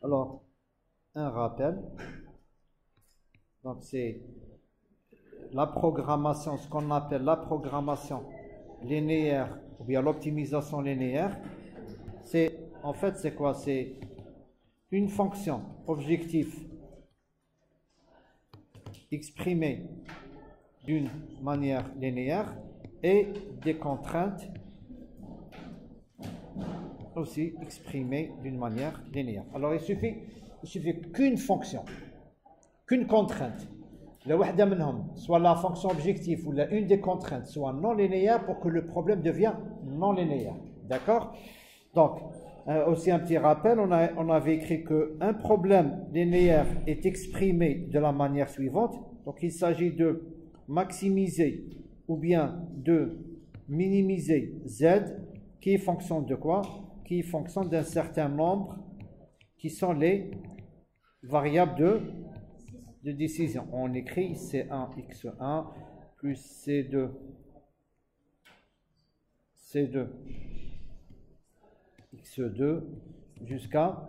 Alors, un rappel. Donc, c'est la programmation, ce qu'on appelle la programmation linéaire ou bien l'optimisation linéaire. C'est, en fait, c'est quoi? C'est une fonction objectif exprimée d'une manière linéaire et des contraintes aussi exprimées d'une manière linéaire. Alors, il suffit qu'une fonction, qu'une contrainte, soit la fonction objective ou une des contraintes soit non linéaire pour que le problème devienne non linéaire. D'accord? Donc, aussi un petit rappel, on avait écrit qu'un problème linéaire est exprimé de la manière suivante. Donc, il s'agit de maximiser ou bien de minimiser z qui est fonction de quoi? Qui est fonction d'un certain nombre qui sont les variables de décision. On écrit C1, X1 plus C2, C2, X2 jusqu'à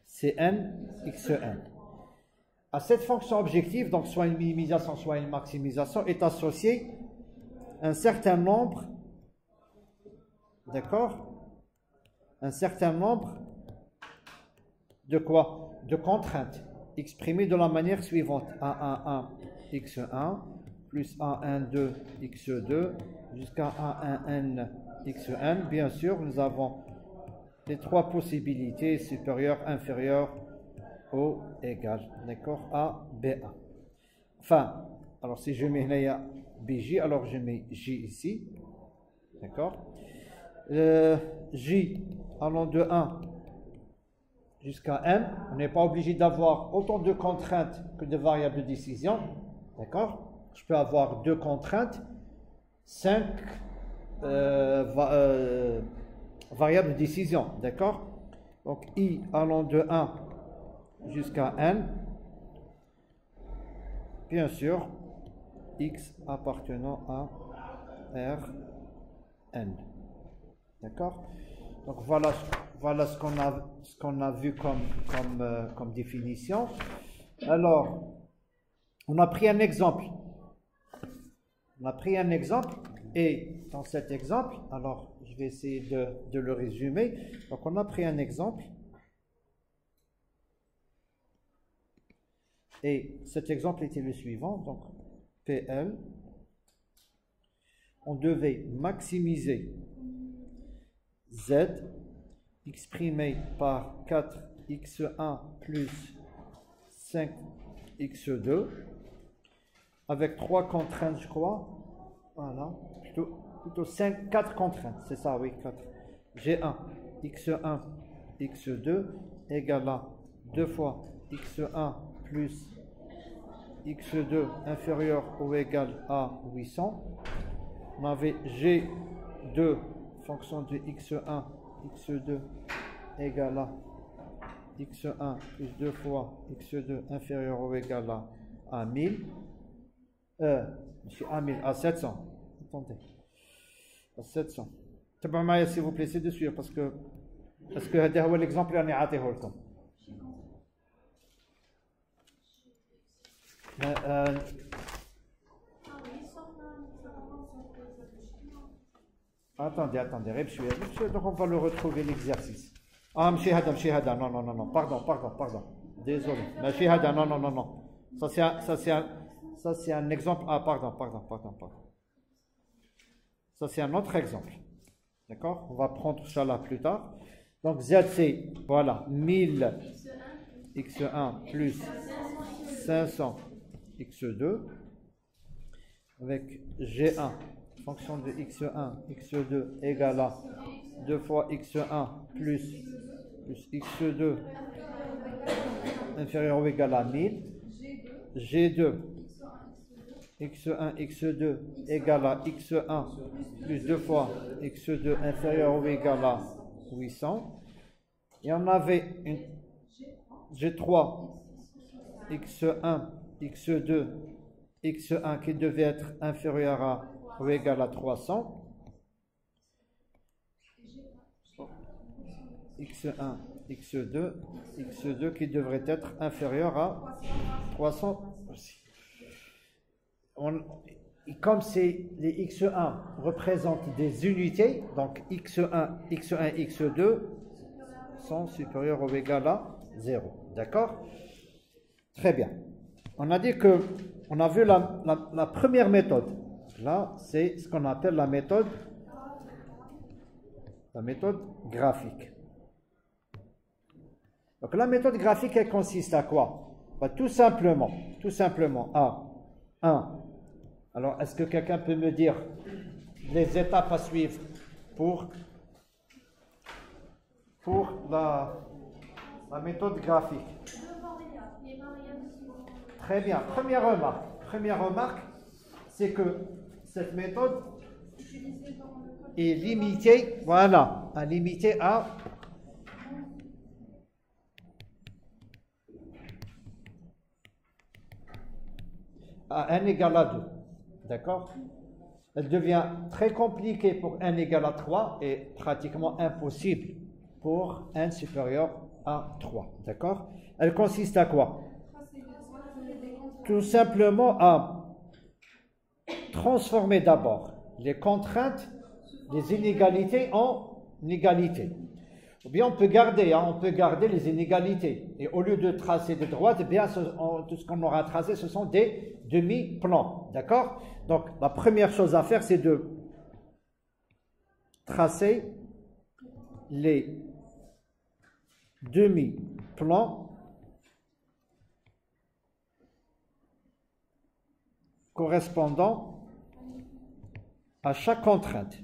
Cn, Xn. À cette fonction objective, donc soit une minimisation, soit une maximisation, est associé un certain nombre, d'accord? Un certain nombre de quoi? De contraintes, exprimées de la manière suivante. A11, X1, plus A12, X2, jusqu'à A1n, Xn. Bien sûr, nous avons les trois possibilités, supérieure, inférieure, ou égale, d'accord, à B1. Enfin, alors si je mets là BJ, alors je mets J ici, d'accord. J allant de 1 jusqu'à n, on n'est pas obligé d'avoir autant de contraintes que de variables de décision, d'accord. Je peux avoir deux contraintes, 5 variables de décision, d'accord. Donc I allant de 1 jusqu'à n, bien sûr, x appartenant à R n. D'accord? Donc voilà ce qu'on a vu comme définition. Alors, on a pris un exemple. Et dans cet exemple, alors je vais essayer de le résumer. Donc on a pris un exemple. Et cet exemple était le suivant, donc PL, on devait maximiser Z exprimé par 4x1 plus 5x2 avec trois contraintes, je crois. Voilà, plutôt 4 contraintes, c'est ça, oui, 4. G1, x1, x2 égale à 2 fois x1 plus x2 inférieur ou égal à 800. On avait G2 fonction de x1, x2 égale à x1 plus 2 fois x2 inférieur ou égal à 1000. À 700. Attendez. À 700. Tabac s'il vous plaît, c'est de suivre parce que هذا l'exemple اللي أنا عاطيه لكم. Attendez, donc on va le retrouver l'exercice. Ah, ماشي هذا, non, pardon. Désolé. ماشي هذا, non. Ça c'est un exemple. Ah, pardon. Ça c'est un autre exemple. D'accord? On va prendre ça là plus tard. Donc Z c'est, voilà, 1000 x1 plus 500 x2 avec G1 fonction de x1 x2 égale à 2 fois x1 plus x2 inférieur ou égal à 1000. G2 x1 x2 égale à x1 plus 2 fois x2 inférieur ou égal à 800. Et on avait une G3 x1 x2 x1 qui devait être inférieur à ou égal à 300. x1, x2, x2 qui devrait être inférieur à 300 aussi. Comme les x1 représentent des unités, donc x1, x2 sont supérieurs ou égal à 0. D'accord? Très bien. On a dit que, on a vu la première méthode. Là, c'est ce qu'on appelle la méthode graphique. Donc la méthode graphique, elle consiste à quoi? Bah, tout simplement à 1. Alors, est-ce que quelqu'un peut me dire les étapes à suivre pour la méthode graphique? Très bien. Première remarque, c'est que cette méthode est limitée, voilà, limitée à n égale à 2. D'accord? Elle devient très compliquée pour n égale à 3 et pratiquement impossible pour n supérieur à 3. D'accord? Elle consiste à quoi? Tout simplement à transformer d'abord les contraintes, les inégalités en égalités. Ou bien on peut garder les inégalités. Et au lieu de tracer des droites, eh bien, tout ce qu'on aura tracé, ce sont des demi-plans. D'accord? Donc, la première chose à faire, c'est de tracer les demi-plans correspondant à chaque contrainte.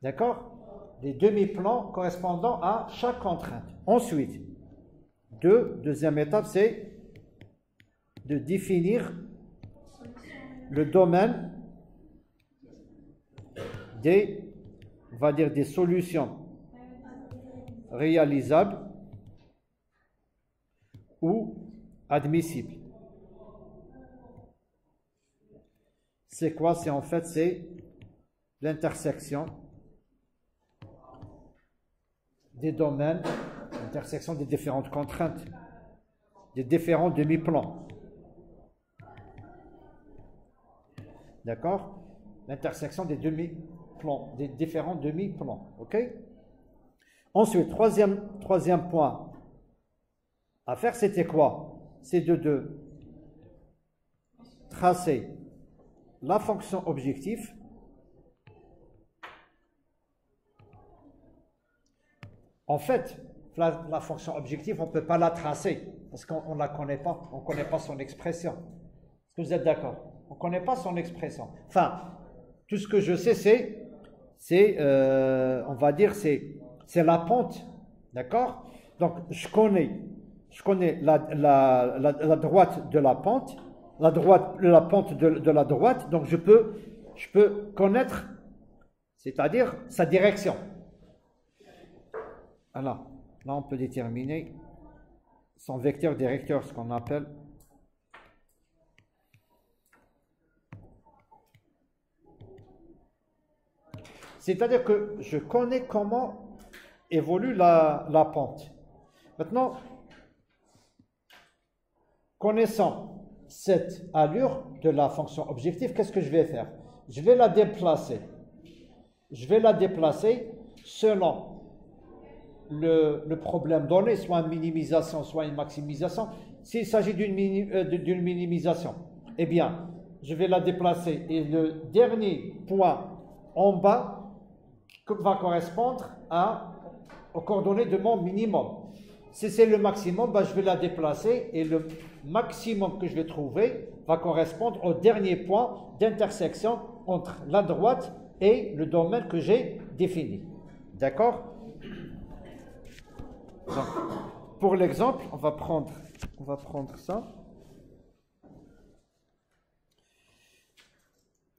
D'accord? Les demi-plans correspondant à chaque contrainte. Ensuite, deuxième étape, c'est de définir le domaine on va dire des solutions réalisables ou admissibles. C'est quoi? C'est l'intersection des domaines, l'intersection des différentes contraintes, des différents demi-plans. D'accord? L'intersection des demi-plans, des différents demi-plans. OK? Ensuite, troisième point à faire, c'était quoi? C'est de tracer la fonction objectif En fait, la fonction objective, on ne peut pas la tracer parce qu'on ne la connaît pas. On ne connaît pas son expression. Est-ce que vous êtes d'accord? On ne connaît pas son expression. Enfin, tout ce que je sais, on va dire, c'est la pente. D'accord? Donc, je connais la droite de la pente, la pente de la droite. Donc, je peux connaître, c'est-à-dire sa direction. Alors, là, on peut déterminer son vecteur directeur, ce qu'on appelle. C'est-à-dire que je connais comment évolue la pente. Maintenant, connaissant cette allure de la fonction objective, qu'est-ce que je vais faire? Je vais la déplacer. Je vais la déplacer selon le problème donné, soit une minimisation, soit une maximisation. S'il s'agit d'une minimisation, eh bien, je vais la déplacer et le dernier point en bas va correspondre aux coordonnées de mon minimum. Si c'est le maximum, je vais la déplacer et le maximum que je vais trouver va correspondre au dernier point d'intersection entre la droite et le domaine que j'ai défini. D'accord? Donc, pour l'exemple, on va prendre ça.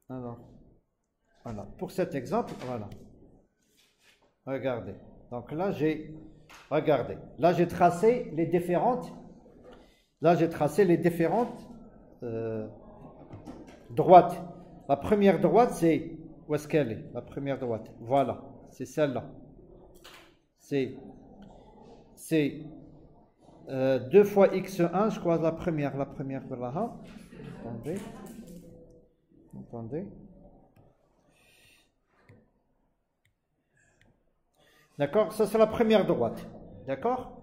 Alors, voilà. Pour cet exemple, voilà. Regardez. Donc là, j'ai tracé les différentes. Là, j'ai tracé les différentes droites. La première droite, c'est Où est-ce qu'elle est? La première droite. Voilà, c'est celle-là. C'est 2 fois x1, je crois, la première voilà. Attendez. D'accord? Ça, c'est la première droite. D'accord?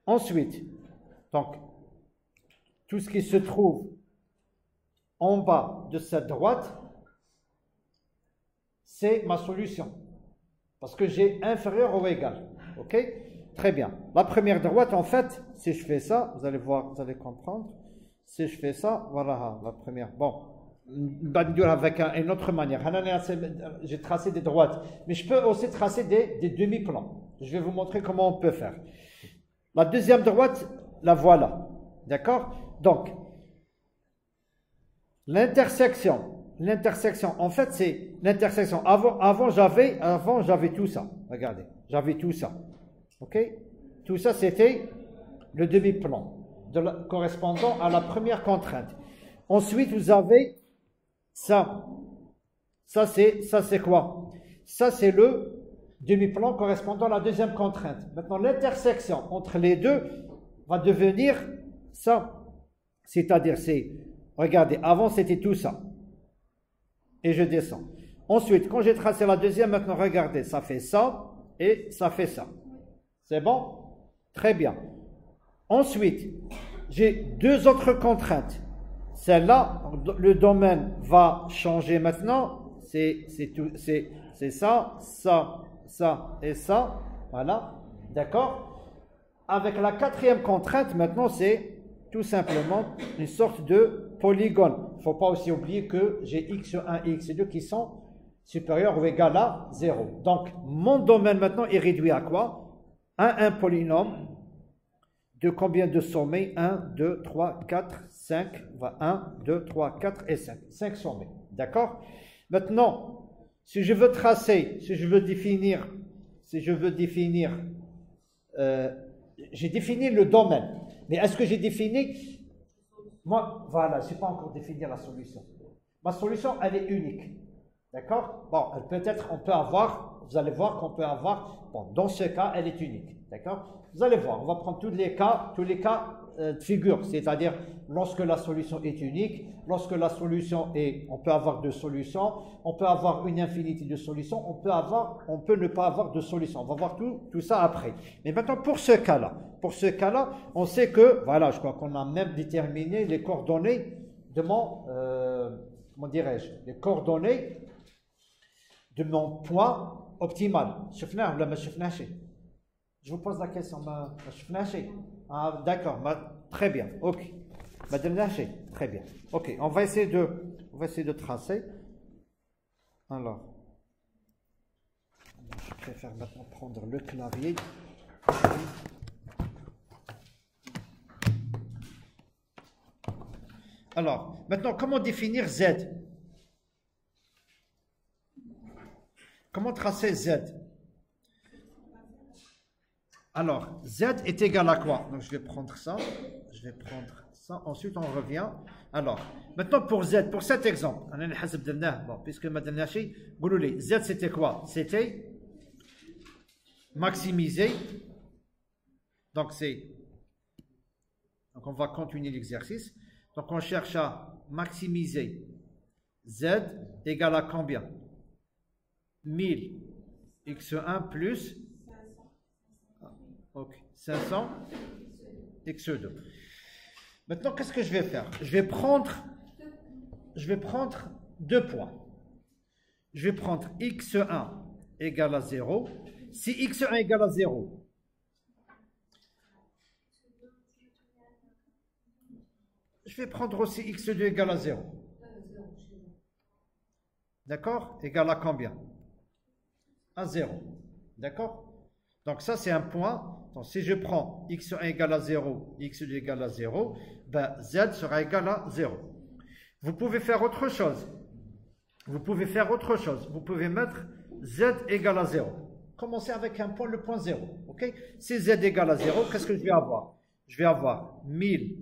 Ensuite, donc, tout ce qui se trouve en bas de cette droite, c'est ma solution. Parce que j'ai inférieur ou égal. OK? Très bien. La première droite, en fait, si je fais ça, vous allez voir, vous allez comprendre. Si je fais ça, voilà, la première. Bon, avec une autre manière. J'ai tracé des droites. Mais je peux aussi tracer des demi-plans. Je vais vous montrer comment on peut faire. La deuxième droite, la voilà. D'accord? Donc, l'intersection, en fait, c'est l'intersection. Avant j'avais tout ça. Regardez, j'avais tout ça. OK? Tout ça, c'était le demi-plan correspondant à la première contrainte. Ensuite, vous avez ça. Ça, c'est quoi? Ça, c'est le demi-plan correspondant à la deuxième contrainte. Maintenant, l'intersection entre les deux va devenir ça. C'est-à-dire, regardez, avant, c'était tout ça. Et je descends. Ensuite, quand j'ai tracé la deuxième, maintenant, regardez, ça fait ça et ça fait ça. C'est bon? Très bien. Ensuite, j'ai deux autres contraintes. Celle-là, le domaine va changer maintenant. C'est ça, ça, ça et ça. Voilà. D'accord? Avec la quatrième contrainte, maintenant, c'est tout simplement une sorte de polygone. Il ne faut pas aussi oublier que j'ai x1 et x2 qui sont supérieurs ou égaux à 0. Donc, mon domaine maintenant est réduit à quoi? À un polynôme de combien de sommets? 1, 2, 3, 4, 5. 1, 2, 3, 4 et 5. 5 sommets. D'accord? Maintenant, si je veux tracer, si je veux définir, j'ai défini le domaine. Mais est-ce que j'ai défini? Moi, voilà, je n'ai pas encore défini la solution. Ma solution, elle est unique. D'accord? Bon, on peut avoir, vous allez voir qu'on peut avoir, bon, dans ce cas, elle est unique. D'accord? Vous allez voir, on va prendre tous les cas de figure, c'est-à-dire lorsque la solution est unique, lorsque la solution est, on peut avoir deux solutions, on peut avoir une infinité de solutions, on peut ne pas avoir de solution. On va voir tout ça après. Mais maintenant, pour ce cas-là, on sait que, voilà, je crois qu'on a même déterminé les coordonnées de mon, comment dirais-je, les coordonnées de mon point optimal. Je vous pose la question. Ah, d'accord. Très bien. OK. Très bien. OK. On va essayer de tracer. Alors, je préfère maintenant prendre le clavier. Alors, maintenant, comment définir Z? Comment tracer Z? Alors, Z est égal à quoi? Donc, je vais prendre ça. Ensuite, on revient. Alors, maintenant pour Z, pour cet exemple, puisque Z c'était quoi? C'était maximiser. Donc, on va continuer l'exercice. Donc, on cherche à maximiser Z égale à combien? 1000 x1 plus 500 x2. Maintenant, qu'est-ce que je vais faire? Je vais prendre 2 points. Je vais prendre x1 égale à 0. Si x1 égale à 0, je vais prendre aussi x2 égale à 0. D'accord? Égal à combien? À 0. D'accord? Donc ça, c'est un point. Donc si je prends x1 égale à 0, x2 égale à 0, ben z sera égal à 0. Vous pouvez faire autre chose. Vous pouvez mettre z égale à 0. Commencez avec un point, le point 0. Okay? Si z égale à 0, qu'est-ce que je vais avoir? Je vais avoir 1000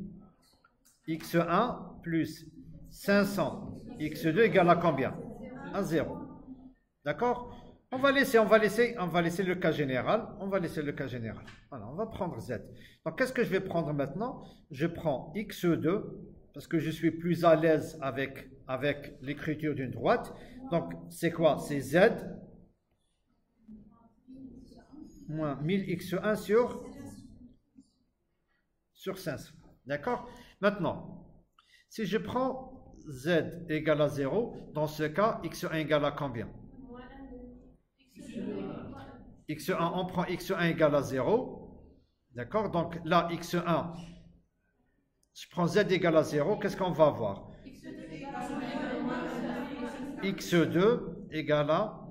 x1 plus 500 x2 égale à combien? À 0. D'accord? On va laisser le cas général. On va laisser le cas général. Voilà, on va prendre Z. Donc, qu'est-ce que je vais prendre maintenant? Je prends x2, parce que je suis plus à l'aise avec l'écriture d'une droite. Donc, c'est quoi? C'est Z moins 1000x1 sur 500. D'accord? Maintenant, si je prends Z égale à 0, dans ce cas, x1 égale à combien? x1, on prend x1 égale à 0. D'accord? Donc là, x1, je prends z égale à 0. Qu'est-ce qu'on va avoir? x2 égale à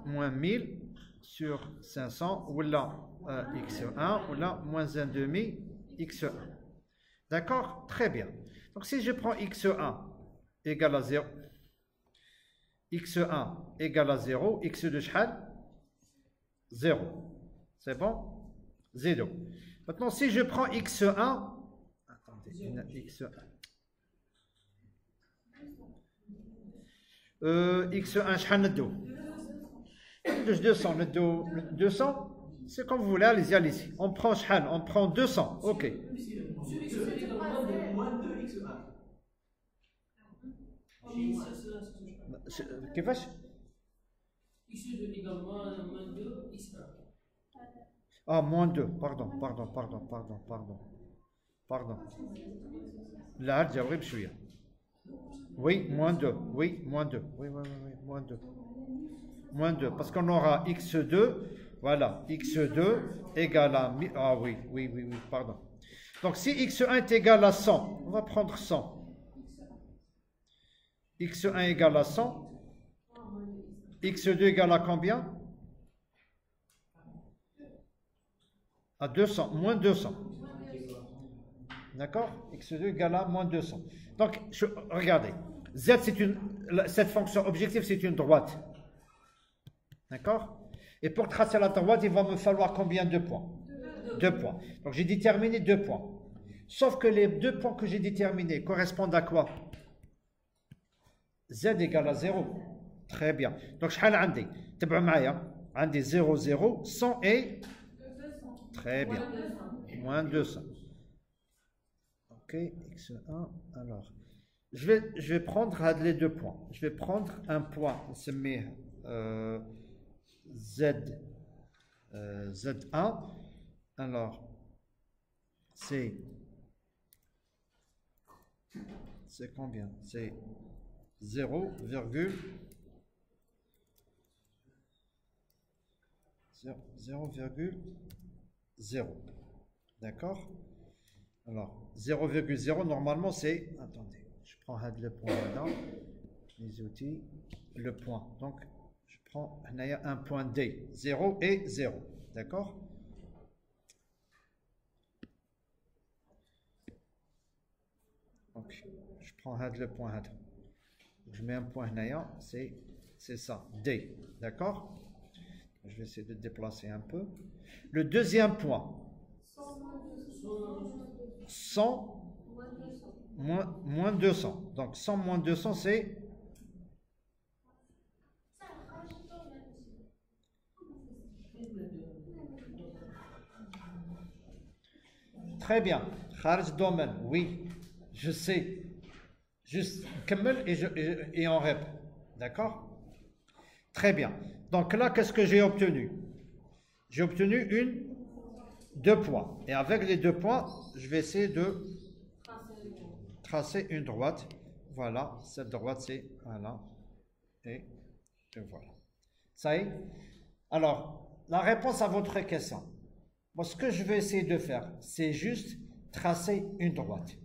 moins 1000 sur 500, ou là x1, ou là moins 1 demi x1. D'accord? Très bien. Donc si je prends x1 égale à 0, x1 égale à 0, x2 شحال 0. C'est bon? 0. Maintenant, si je prends x1, attendez, x1, x1 شحال ندو 200 ندو 200. C'est comme vous voulez, allez-y. On prend شحال, on prend 200. OK. كيفاش؟ x2 égale moins 2 x1. Ah, moins 2. Pardon. Là, جاوبي بشوية. Oui, moins 2. Oui, moins 2. Oui, moins 2. Moins 2. Parce qu'on aura x2. Voilà, x2 égale à... Ah oui, pardon. Donc, si x1 est égal à 100, on va prendre 100. x1 égale à 100. x2 égale à combien? À 200, moins 200. D'accord? x2 égale à moins 200. Donc, regardez. Z, cette fonction objective, c'est une droite. D'accord? Et pour tracer la droite, il va me falloir combien de points? 2 points. Donc, j'ai déterminé 2 points. Sauf que les 2 points que j'ai déterminés correspondent à quoi? Z égale à 0. Très bien. Donc, شحال عندي؟ تبعوا معايا. عندي 0, 0, 100 et... Très bien. Moins 200. Ok, x1. Alors, je vais prendre les 2 points. Je vais prendre un point, c'est Z1. Alors, c'est combien? C'est 0,0. D'accord? Alors, 0,0, normalement, c'est... Attendez, je prends le point là, les outils, le point. Donc, je prends un point D, 0 et 0. D'accord? Donc, je prends le point. Je mets un point là, c'est ça, D. D'accord? Je vais essayer de déplacer un peu. Le deuxième point. 100 moins 200. Donc 100 moins 200, c'est... Très bien. Kharj domaine, oui, je sais. Juste, Kamel et on répond. D'accord? Très bien. Donc là, qu'est-ce que j'ai obtenu? J'ai obtenu 2 points. Et avec les 2 points, je vais essayer de tracer une droite. Voilà, cette droite, c'est... Voilà. Et voilà. Ça y est? Alors, la réponse à votre question. Moi, ce que je vais essayer de faire, c'est juste tracer une droite.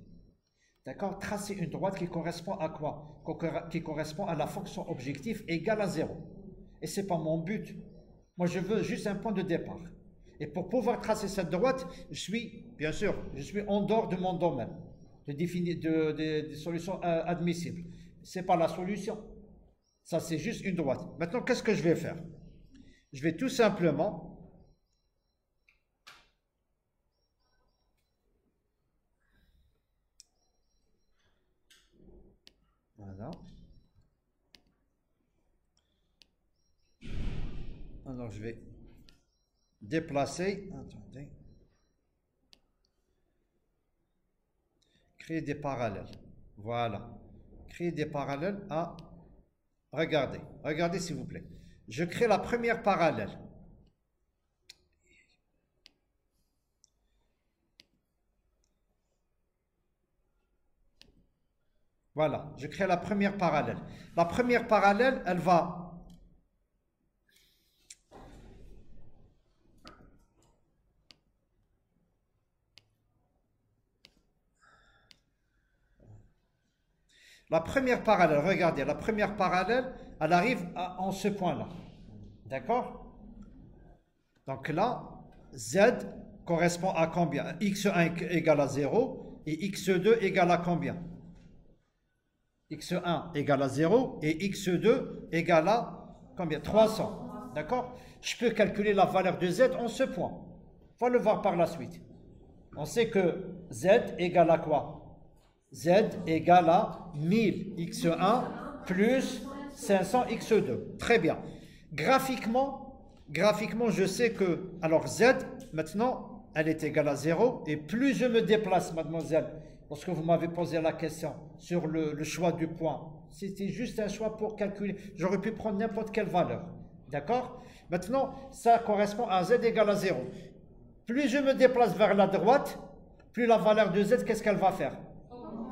D'accord? Tracer une droite qui correspond à quoi? Qui correspond à la fonction objective égale à 0. Et ce n'est pas mon but. Moi, je veux juste un point de départ. Et pour pouvoir tracer cette droite, bien sûr, je suis en dehors de mon domaine de définir des solutions admissibles. Ce n'est pas la solution. Ça, c'est juste une droite. Maintenant, qu'est-ce que je vais faire? Je vais tout simplement... Voilà. Alors je vais déplacer. Attendez. Créer des parallèles. Voilà. Créer des parallèles à... Regardez. Regardez s'il vous plaît. Je crée la première parallèle. Voilà. Je crée la première parallèle. La première parallèle, elle va... La première parallèle, regardez, la première parallèle, elle arrive en ce point-là. D'accord? Donc là, Z correspond à combien? X1 égale à 0 et X2 égale à combien? X1 égale à 0 et X2 égale à combien? 300. D'accord? Je peux calculer la valeur de Z en ce point. On va le voir par la suite. On sait que Z égale à quoi? Z égale à 1000 x1 plus 500 x2. Très bien. Graphiquement, je sais que, alors Z, maintenant, elle est égale à 0. Et plus je me déplace, mademoiselle, lorsque vous m'avez posé la question sur le choix du point, c'était juste un choix pour calculer. J'aurais pu prendre n'importe quelle valeur. D'accord? Maintenant, ça correspond à Z égale à 0. Plus je me déplace vers la droite, plus la valeur de Z, qu'est-ce qu'elle va faire?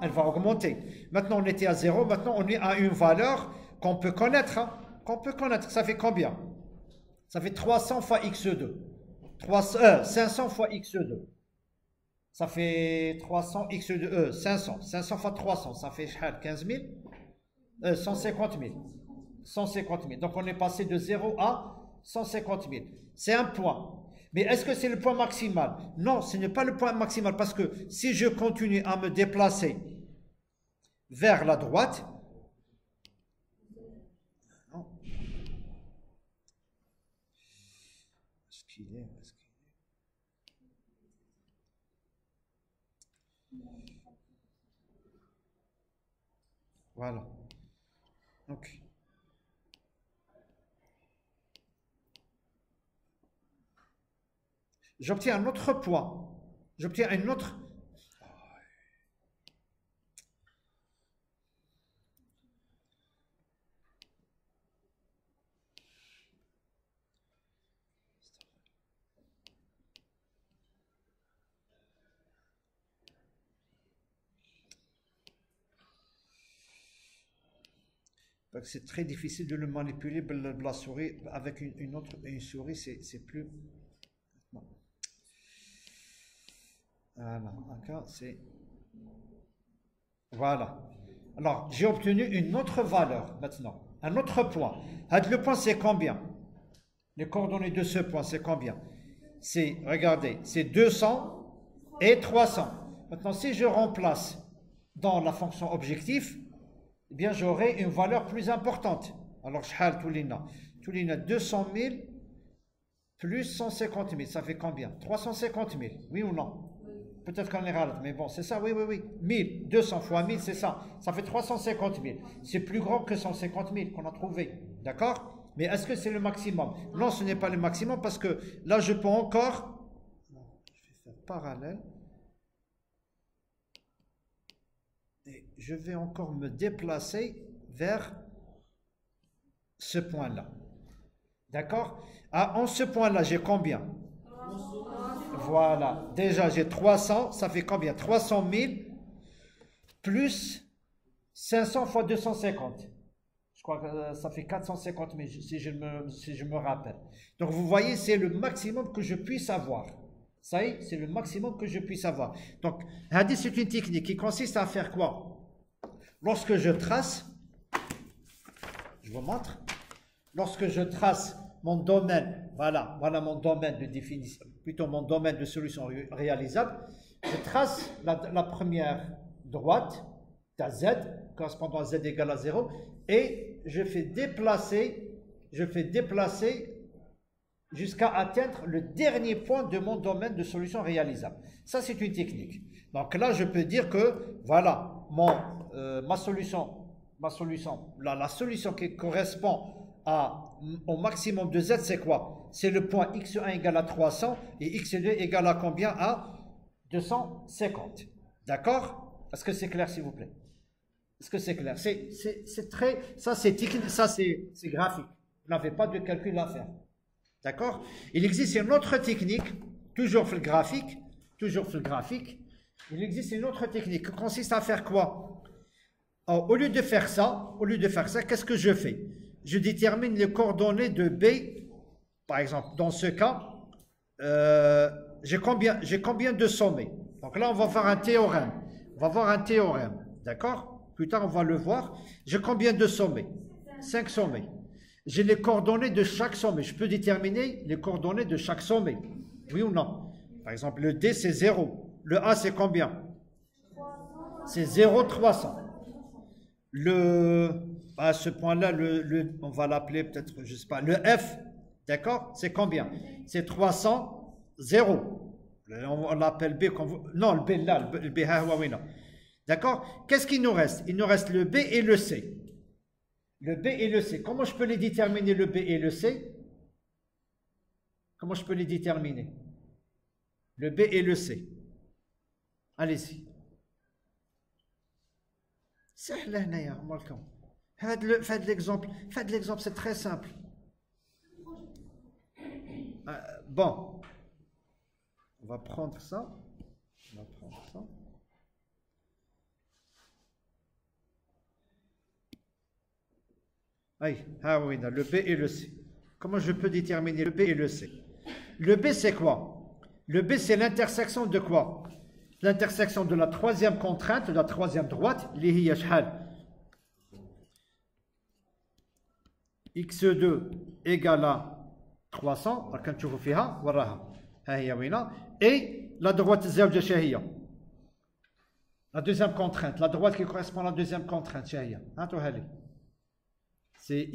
Elle va augmenter. Maintenant, on était à 0. Maintenant, on est à une valeur qu'on peut connaître. Hein, qu'on peut connaître. Ça fait combien? Ça fait 300 fois x2. 500 fois x2. Ça fait 300 x2. 500. 500 fois 300. Ça fait 15 000. 150 000. 150 000. Donc, on est passé de 0 à 150 000. C'est un point. Mais est-ce que c'est le point maximal? Non, ce n'est pas le point maximal parce que si je continue à me déplacer vers la droite, non. Est-ce qu'il est? Voilà. Ok. J'obtiens un autre point. J'obtiens un autre... C'est très difficile de le manipuler, la souris, avec une souris, c'est plus... Non. Voilà, c'est... Voilà. Alors, j'ai obtenu une autre valeur maintenant, un autre point. Le point, c'est combien? Les coordonnées de ce point, c'est combien? C'est, regardez, c'est 200 et 300. Maintenant, si je remplace dans la fonction objectif, eh bien, j'aurai une valeur plus importante. Alors, shahal toulina. Toulina 200 000 plus 150 000, ça fait combien? 350 000, oui ou non? Peut-être qu'on est rare, mais bon, c'est ça, oui, oui, oui. 1000, 200 fois 1000, c'est ça. Ça fait 350 000. C'est plus grand que 150 000 qu'on a trouvé. D'accord? Mais est-ce que c'est le maximum? Non, ce n'est pas le maximum parce que là, je peux encore... Je vais faire parallèle. Et je vais encore me déplacer vers ce point-là. D'accord? En ce point-là, j'ai combien? Voilà, déjà j'ai 300, ça fait combien? 300 000 plus 500 fois 250. Je crois que ça fait 450 000 si je me rappelle. Donc vous voyez, c'est le maximum que je puisse avoir. Ça y est, c'est le maximum que je puisse avoir. Donc, c'est une technique qui consiste à faire quoi? Lorsque je trace, je vous montre, lorsque je trace mon domaine, voilà mon domaine de définition, plutôt mon domaine de solution réalisable, je trace la première droite, à Z, correspondant à Z égale à 0, et je fais déplacer jusqu'à atteindre le dernier point de mon domaine de solution réalisable. Ça, c'est une technique. Donc là, je peux dire que, voilà, la solution qui correspond au maximum de z, c'est quoi? C'est le point x1 égale à 300 et x2 égale à combien? À 250. D'accord? Est-ce que c'est clair, s'il vous plaît? Est-ce que c'est clair? C'est très... Ça, c'est graphique. Vous n'avez pas de calcul à faire. D'accord? Il existe une autre technique, toujours le graphique, il existe une autre technique qui consiste à faire quoi? Au lieu de faire ça, qu'est-ce que je fais? Je détermine les coordonnées de B. Par exemple, dans ce cas, j'ai combien de sommets? Donc là, on va faire un théorème. On va voir un théorème. D'accord? Plus tard, on va le voir. J'ai combien de sommets? 5 sommets. J'ai les coordonnées de chaque sommet. Je peux déterminer les coordonnées de chaque sommet. Oui ou non? Par exemple, le D, c'est 0. Le A, c'est combien? C'est 0, 300. À ce point-là, on va l'appeler peut-être, je ne sais pas, le F, d'accord? C'est combien? C'est 300, 0. On l'appelle B comme vous. Non, le B là, le B, d'accord? Qu'est-ce qu'il nous reste? Il nous reste le B et le C. Le B et le C. Comment je peux les déterminer, le B et le C? Comment je peux les déterminer? Le B et le C. Allez-y. سهل هنايا مالكم فهاد l'exemple c'est très simple. Bon, on va prendre ça. Oui, le B et le C. Comment je peux déterminer le B et le C? Le B, c'est quoi? Le B, c'est l'intersection de quoi? L'intersection de la troisième contrainte, de la troisième droite, x2 égale à 300, et la droite زوجة. La deuxième contrainte, la droite qui correspond à la deuxième contrainte, c'est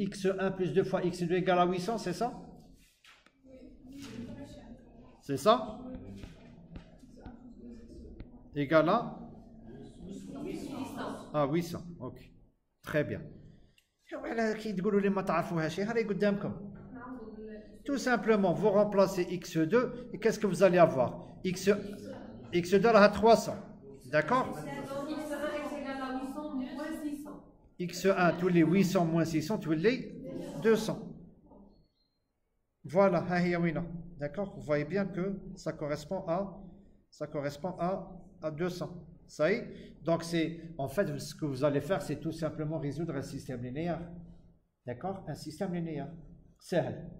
x1 plus 2 fois x2 égale à 800, c'est ça? C'est ça? Égal à 800. Ok. Très bien. Tout simplement, vous remplacez x2 et qu'est-ce que vous allez avoir? x2 à 300. D'accord? x1, tous les 800 moins 600, tous les 200. Voilà. D'accord? Vous voyez bien que ça correspond à 200. Ça y est? Donc, en fait, ce que vous allez faire, c'est tout simplement résoudre un système linéaire. D'accord? Un système linéaire. Sahel.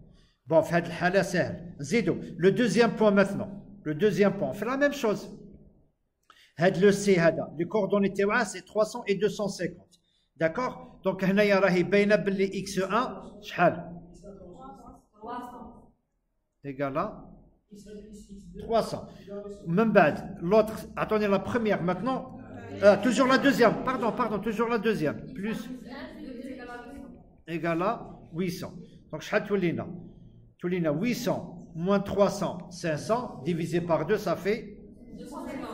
Bon, fait le sahel. Zido. Le deuxième point maintenant. Le deuxième point. On fait la même chose. Le C, les coordonnées TWA, c'est 300 et 250. D'accord? Donc, il y a x1, شحال? Égal à 300. Même bad. L'autre, attendez, la première maintenant. Toujours la deuxième. Pardon, toujours la deuxième. Plus. Égal à 800. Donc, tu l'as 800 moins 300, 500. Divisé par 2, ça fait 250.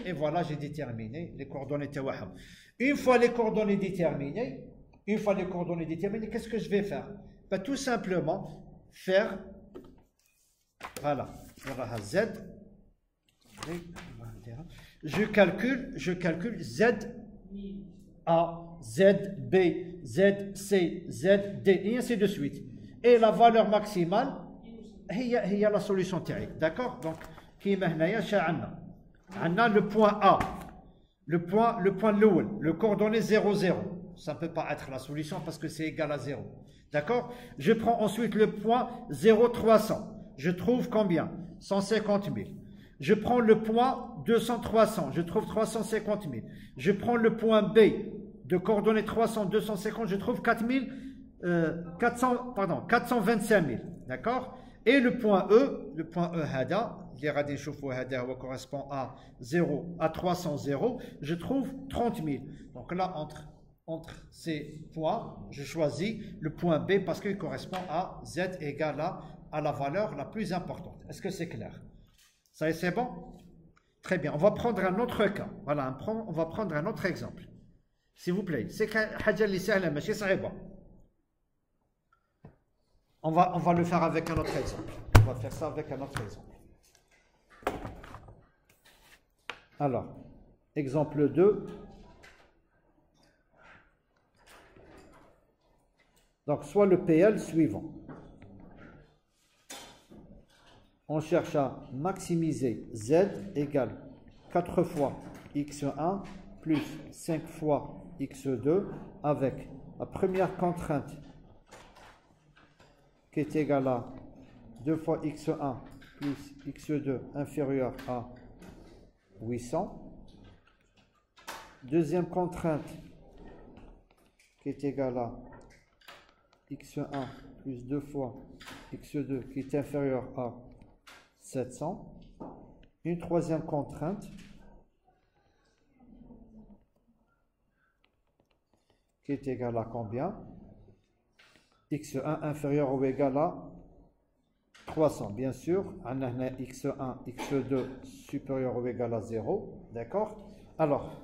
Et voilà, j'ai déterminé les coordonnées Tawaham. Une fois les coordonnées déterminées, qu'est-ce que je vais faire? Ben, tout simplement, faire. Voilà, Z. Je calcule Z A, Z B, Z C, Z D, et ainsi de suite. Et la valeur maximale, il y a la solution théorique. D'accord? Donc, qui on a le point A, le point l'oul, le coordonnée 0, 0. Ça ne peut pas être la solution parce que c'est égal à 0. D'accord? Je prends ensuite le point 0, 300. Je trouve combien? 150 000. Je prends le point 200, 300. Je trouve 350 000. Je prends le point B de coordonnées 300, 250. Je trouve 425 000. D'accord? Et le point E, Hada, correspond à 0 à 300, 0. Je trouve 30 000. Donc là, entre ces points, je choisis le point B parce qu'il correspond à Z égale à la valeur la plus importante. Est-ce que c'est clair? Ça c'est bon? Très bien. On va prendre un autre cas. Voilà, on va prendre un autre exemple. S'il vous plaît. C'est حاجة اللي سهلة ماشي صعيبة. On va le faire avec un autre exemple. On va faire ça avec un autre exemple. Alors, exemple 2. Donc, soit le PL suivant. On cherche à maximiser Z égale 4 fois x1 plus 5 fois x2 avec la première contrainte qui est égale à 2 fois x1 plus x2 inférieur à 800. Deuxième contrainte qui est égale à x1 plus 2 fois x2 qui est inférieur à 700. Une troisième contrainte qui est égale à combien? x1 inférieur ou égal à 300. Bien sûr, on a x1, x2 supérieur ou égal à 0. D'accord? Alors,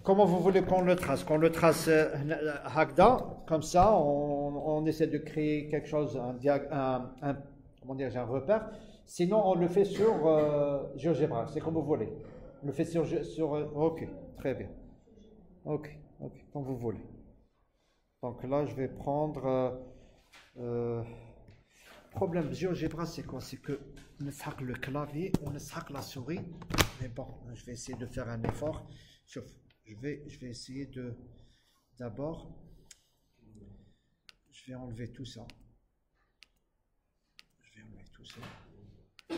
comment vous voulez qu'on le trace? Qu'on le trace Hagda, comme ça, on essaie de créer quelque chose, comment dire, un repère. Sinon, on le fait sur GeoGebra, c'est comme vous voulez. On le fait sur ok, très bien. Ok, comme vous voulez. Donc là, je vais prendre... problème de GeoGebra, c'est quoi? C'est que on sac le clavier, on sac la souris. Mais bon, je vais essayer de faire un effort. Sauf, je vais essayer de... D'abord, je vais enlever tout ça. Je vais enlever tout ça. Je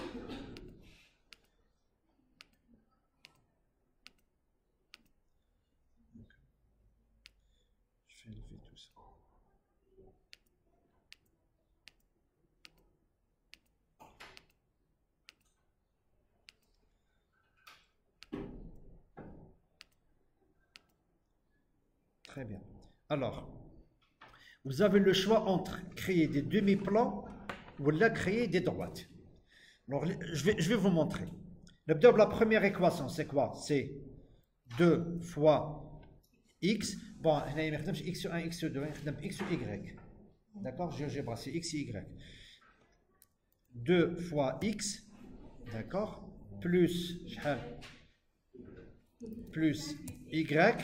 vais enlever tout ça. Très bien. Alors, vous avez le choix entre créer des demi-plans ou là créer des droites. Alors, je vais vous montrer. La première équation, c'est quoi? C'est 2 fois x. Bon, on a x1, x2, x, y. D'accord? GeoGebra, c'est x et y. 2 fois x, d'accord? Plus y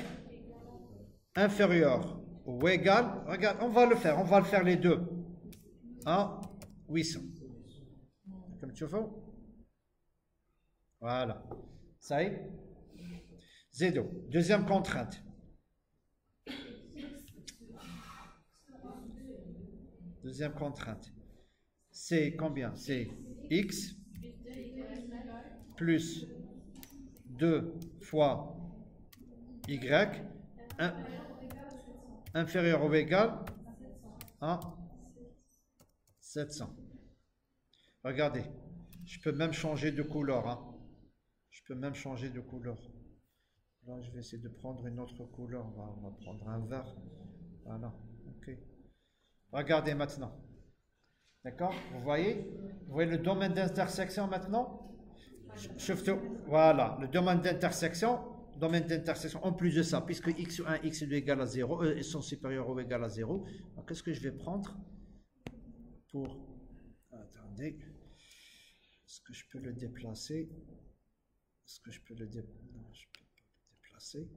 inférieur ou égal, regarde, on va le faire les deux, à 800. Comme tu veux. Voilà. Ça y est. Z2. Deuxième contrainte. Deuxième contrainte. C'est combien? C'est x plus 2 fois y inférieur ou égal à 700. Regardez, je peux même changer de couleur. Hein. Je peux même changer de couleur. Là, je vais essayer de prendre une autre couleur. On va prendre un vert. Voilà, ok. Regardez maintenant. D'accord? Vous voyez le domaine d'intersection maintenant? Voilà, le domaine d'intersection. En plus de ça, puisque x1, x2 égale à 0, ils sont supérieurs ou égal à 0. Qu'est-ce que je vais prendre pour... Attendez. Est-ce que je peux le déplacer? Est-ce que je peux le déplacer? Non, je peux pas le déplacer.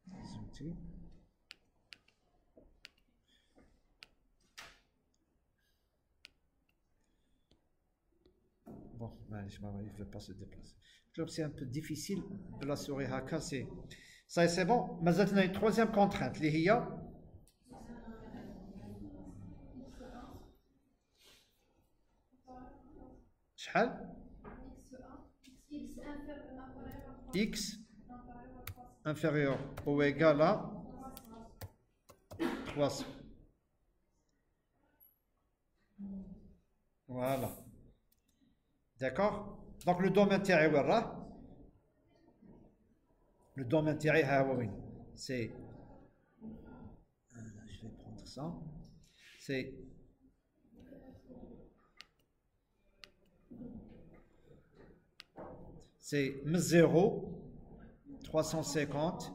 Des outils. Bon, il ne veut pas se déplacer. Donc c'est un peu difficile de la souris haka. Ça c'est bon. Mais maintenant une troisième contrainte. Les hiya. X inférieur ou égal à 300. Voilà. D'accord? Donc le domaine تاعي وين راه؟ Le domaine تاعي ها هو وين؟ C'est je vais prendre ça. C'est 0 350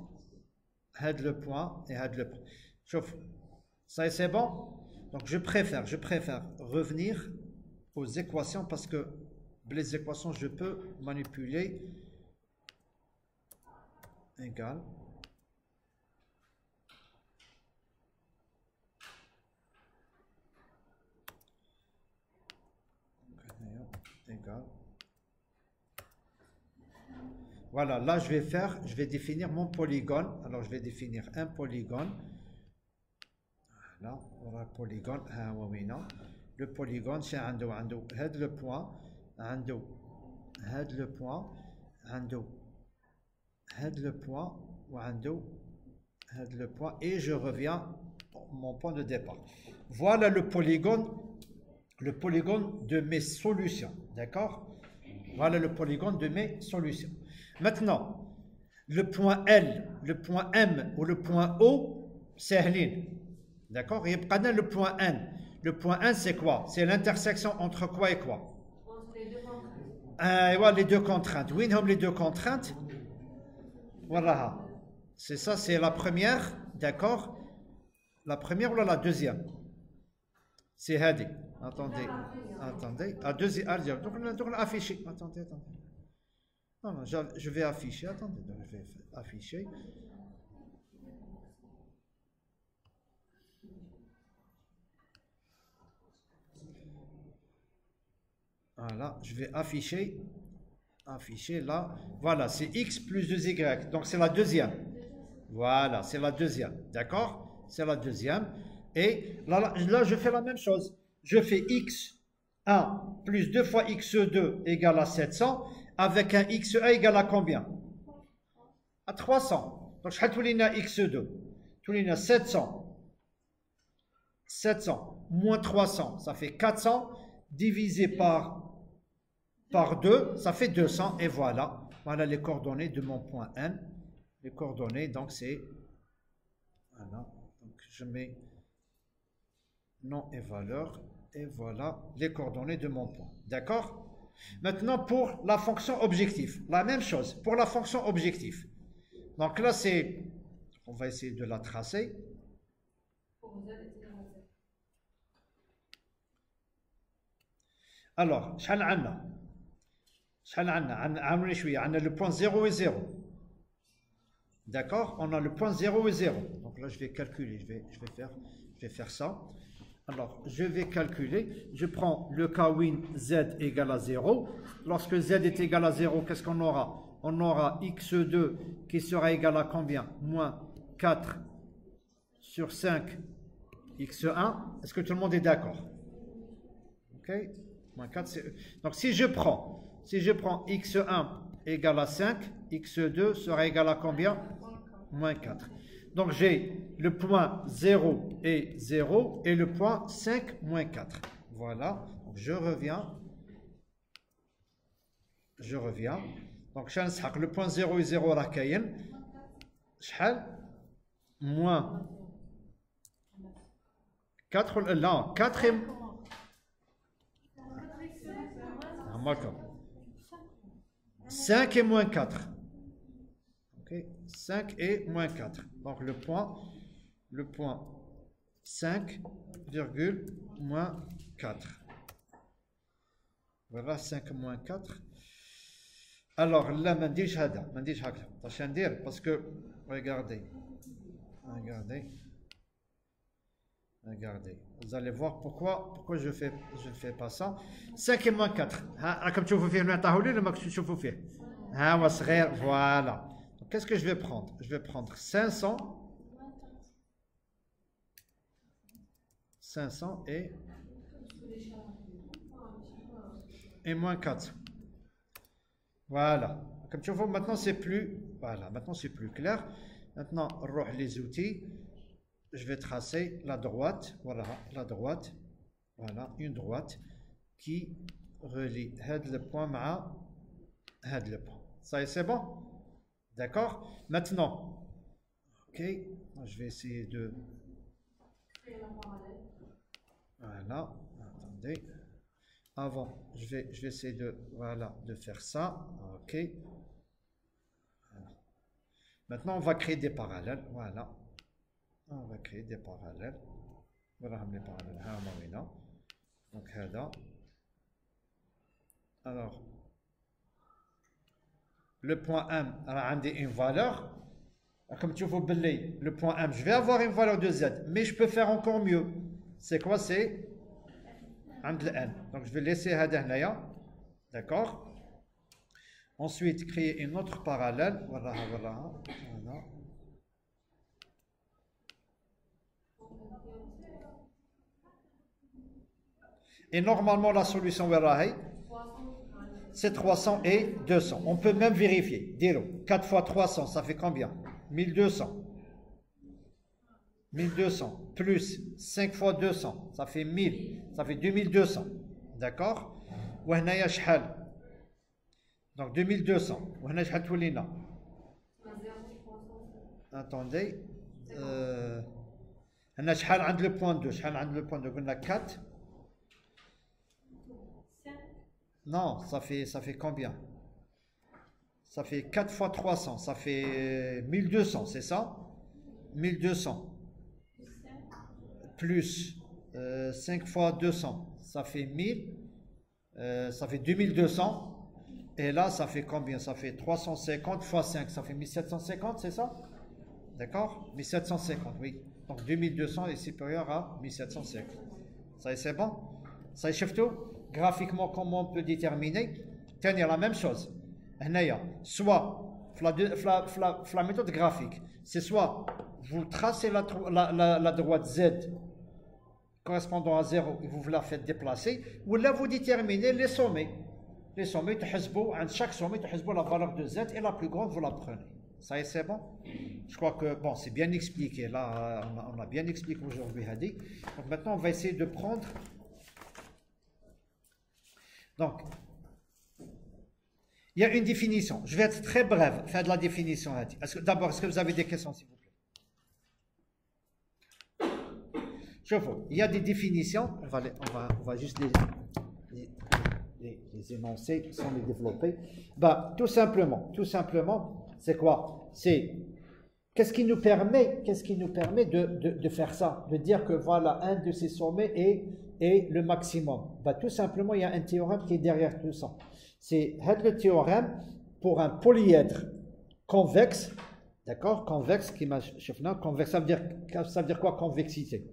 had le point et had le point. Chauffe. Ça c'est bon? Donc je préfère revenir aux équations parce que les équations je peux manipuler égal égal. Voilà, là je vais définir mon polygone. Alors je vais définir un polygone. Là, voilà le polygone. Le polygone, c'est un head le point, head le point, head le point, head le point, et je reviens à mon point de départ. Voilà le polygone de mes solutions. D'accord? Voilà le polygone de mes solutions. Maintenant, le point L, le point M ou le point O, c'est Helene. D'accord? Et maintenant le point N. Le point N, c'est quoi? C'est l'intersection entre quoi et quoi? Entre les deux contraintes. Voilà les deux contraintes. Oui, les deux contraintes. Voilà. C'est ça, c'est la première. D'accord? La première ou la deuxième? C'est Hadi. Attendez. La deuxième. Donc, afficher. Attendez. Non, je vais afficher. Attendez, donc je vais afficher. Voilà, je vais afficher là. Voilà, c'est x plus 2y. Donc c'est la deuxième. Voilà, c'est la deuxième. D'accord? C'est la deuxième. Et là, je fais la même chose. Je fais x1 plus 2 fois x2 égale à 700 avec un x1 égale à combien? À 300. Donc je vais x2. Tout les 700 moins 300, ça fait 400 divisé par 2, ça fait 200 et voilà. Voilà les coordonnées de mon point N. Les coordonnées, donc c'est... Voilà. Donc je mets nom et valeur et voilà les coordonnées de mon point. D'accord? Maintenant pour la fonction objectif, la même chose pour la fonction objectif. Donc là c'est... On va essayer de la tracer. Alors, شحال عندنا le point 0 et 0. D'accord? On a le point 0 et 0. Donc là, je vais calculer. Je vais faire ça. Alors, je vais calculer. Je prends le cas win z égale à 0. Lorsque z est égal à 0, qu'est-ce qu'on aura? On aura x2 qui sera égal à combien? Moins 4 sur 5 x1. Est-ce que tout le monde est d'accord? Ok? Moins 4, donc si je prends x1 égale à 5, x2 sera égal à combien? Moins 4. Donc j'ai le point 0 et 0 et le point 5 moins 4. Voilà. Donc je reviens. Donc le point 0 et 0 راه كاين شحال moins 4 non 4 et 5 et moins 4. Okay. 5 et moins 4. Donc le point 5, moins 4. Voilà 5 moins 4. Alors là, je ne dis pas parce que regardez. Vous allez voir pourquoi je ne fais pas ça. 5 et moins 4. Comme tu fais voilà. Qu'est-ce que je vais prendre? Je vais prendre 500 et moins 4. Voilà. Comme tu vois, maintenant c'est plus clair. Maintenant, les outils. Je vais tracer la droite, voilà, une droite qui relie le point à le point. Ça y est, c'est bon? D'accord? Maintenant, ok, je vais essayer de... Voilà, attendez. Avant, je vais essayer de faire ça, ok. Maintenant, on va créer des parallèles. Voilà. On va créer des parallèles. Voilà les parallèles. Donc, alors, le point M a une valeur. Comme tu vois, le point M, je vais avoir une valeur de Z, mais je peux faire encore mieux. C'est quoi? C'est N. Donc, je vais laisser هذا. D'accord? Ensuite, créer une autre parallèle. Voilà. Et normalement, la solution, c'est 300 et 200. On peut même vérifier. Dire 4 fois 300, ça fait combien? 1200. 1200 plus 5 fois 200, ça fait 1000. Ça fait 2200. D'accord? Donc 2200. Attendez. Le point 2. Le point 2. 4. Non, ça fait combien? Ça fait 4 fois 300, ça fait 1200, c'est ça? 1200. Plus 5 fois 200, ça fait 1000. Ça fait 2200. Et là, ça fait combien? Ça fait 350 fois 5, ça fait 1750, c'est ça? D'accord? 1750, oui. Donc 2200 est supérieur à 1750. Ça, c'est bon? Ça, chef tout? Graphiquement, comment on peut déterminer? Tenir la même chose. Soit, la méthode graphique, c'est soit vous tracez la droite Z correspondant à 0 et vous la faites déplacer, ou là vous déterminez les sommets. Les sommets, chaque sommet, la valeur de Z et la plus grande, vous la prenez. Ça c'est bon? Je crois que, bon, c'est bien expliqué. Là, on a bien expliqué aujourd'hui, Hadi. Donc maintenant, on va essayer de prendre. Donc, il y a une définition. Je vais être très bref, faire de la définition, Hadi. D'abord, est-ce que vous avez des questions, s'il vous plaît? Il y a des définitions. On va juste les énoncer sans les développer. Tout simplement, c'est quoi? C'est qu'est-ce qui nous permet de faire ça, de dire que voilà, un de ces sommets est le maximum. Tout simplement, il y a un théorème qui est derrière tout ça. C'est le théorème pour un polyèdre convexe, d'accord? Convexe, convexe, ça veut dire quoi, convexité?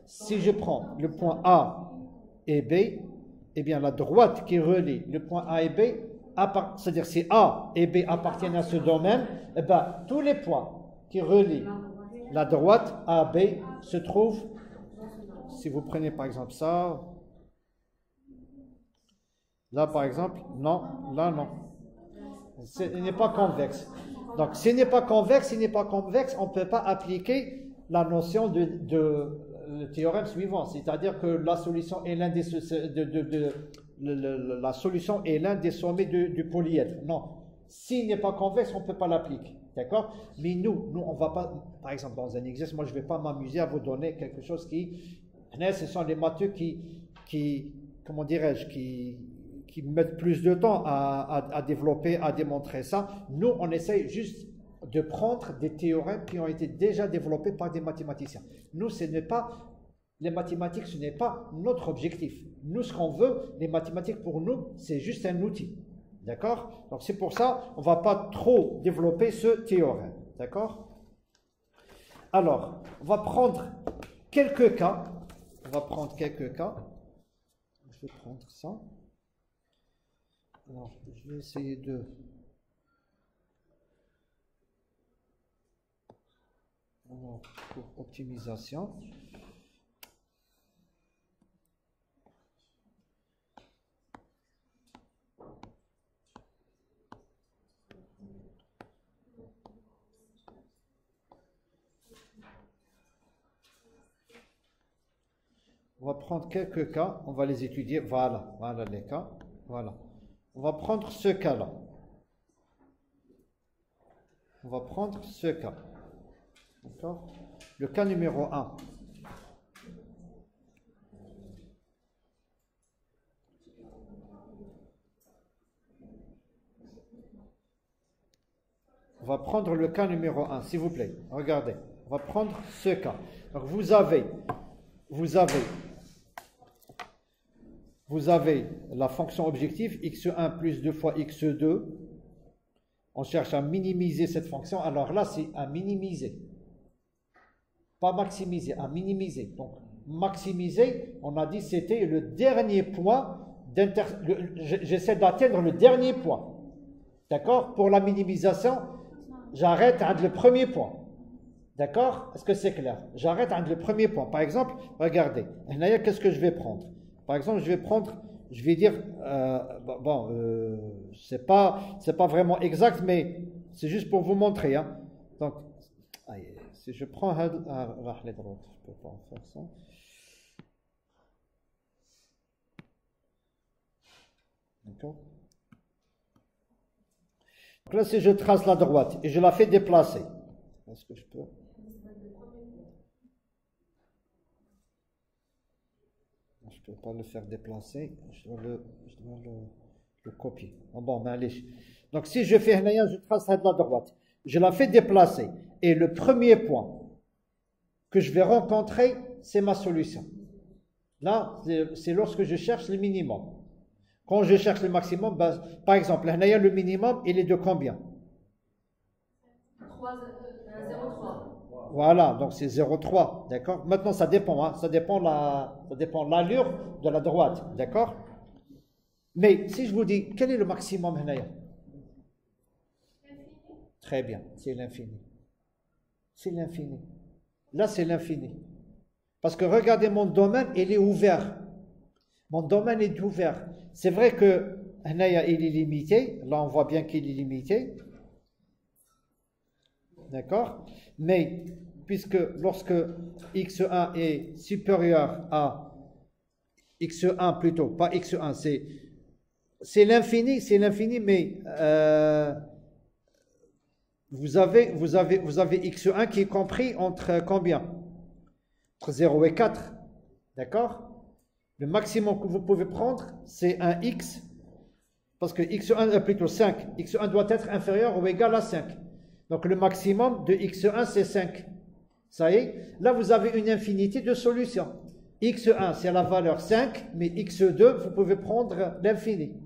Si je prends le point A et B, eh bien la droite qui relie le point A et B, c'est-à-dire si A et B appartiennent à ce domaine, eh bien, tous les points qui relient la droite A, B se trouvent, si vous prenez par exemple ça, là par exemple, non, là non. Il n'est pas convexe. Donc s'il n'est pas convexe, on ne peut pas appliquer la notion le théorème suivant, c'est-à-dire que la solution est l'un des sommets du polyèdre. Non, s'il n'est pas convexe, on ne peut pas l'appliquer, d'accord? Mais nous, on va pas, par exemple dans un exercice, moi je ne vais pas m'amuser à vous donner quelque chose ce sont les matheux qui comment dirais-je, qui mettent plus de temps à développer, à démontrer ça. Nous, on essaye juste de prendre des théorèmes qui ont été déjà développés par des mathématiciens. Nous, les mathématiques, ce n'est pas notre objectif. Nous, ce qu'on veut, les mathématiques pour nous, c'est juste un outil. D'accord? Donc c'est pour ça, on ne va pas trop développer ce théorème. D'accord? Alors, on va prendre quelques cas. Je vais prendre ça. Alors, je vais essayer de... Alors, pour optimisation. On va prendre quelques cas, on va les étudier. Voilà les cas. Voilà. On va prendre ce cas-là. On va prendre ce cas. D'accord? Le cas numéro 1. va prendre le cas numéro 1, s'il vous plaît. Regardez, on va prendre ce cas. Donc vous avez la fonction objective x1 plus 2 fois x2. On cherche à minimiser cette fonction. Alors là, c'est à minimiser. Pas maximiser, à minimiser. Donc, maximiser, on a dit c'était le dernier point j'essaie d'atteindre le dernier point. D'accord? Pour la minimisation, j'arrête à le premier point. D'accord? Est-ce que c'est clair? J'arrête à le premier point. Par exemple, regardez. Qu'est-ce que je vais prendre? Par exemple, je vais dire, c'est pas vraiment exact, mais c'est juste pour vous montrer. Hein. Donc, si je prends, je ne peux pas en faire ça. D'accord? Donc là, si je trace la droite et je la fais déplacer, est-ce que je peux? Je ne peux pas le faire déplacer, je dois le copier. Bon, mais allez. Donc si je fais je trace de la droite, je la fais déplacer, et le premier point que je vais rencontrer, c'est ma solution. Là, c'est lorsque je cherche le minimum. Quand je cherche le maximum, par exemple, le minimum, il est de combien? 0,3. Voilà, donc c'est 0,3, d'accord? Maintenant, ça dépend, hein, ça dépend l'allure de la droite, d'accord? Mais si je vous dis, quel est le maximum, Très bien, c'est l'infini. C'est l'infini. Là, c'est l'infini. Parce que regardez, mon domaine, il est ouvert. Mon domaine est ouvert. C'est vrai que il est limité. Là, on voit bien qu'il est limité. D'accord? Mais, puisque lorsque x1 est supérieur à x1 plutôt, pas x1, c'est l'infini, mais vous avez x1 qui est compris entre combien? Entre 0 et 4. D'accord? Le maximum que vous pouvez prendre, c'est un x, parce que x1 est plutôt 5. x1 doit être inférieur ou égal à 5. Donc le maximum de x1, c'est 5. Ça y est, là vous avez une infinité de solutions. x1, c'est la valeur 5, mais x2, vous pouvez prendre l'infini.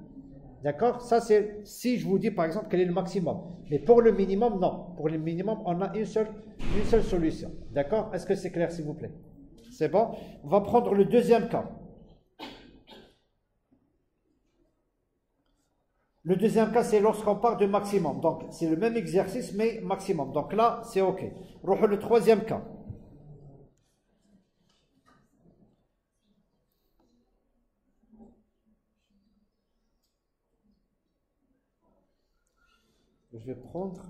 D'accord? Ça, c'est si je vous dis par exemple quel est le maximum. Mais pour le minimum, non. Pour le minimum, on a une seule solution. D'accord? Est-ce que c'est clair, s'il vous plaît? C'est bon? On va prendre le deuxième cas. Le deuxième cas, c'est lorsqu'on part de maximum. Donc, c'est le même exercice, mais maximum. Donc là, c'est OK. Le troisième cas. Je vais prendre...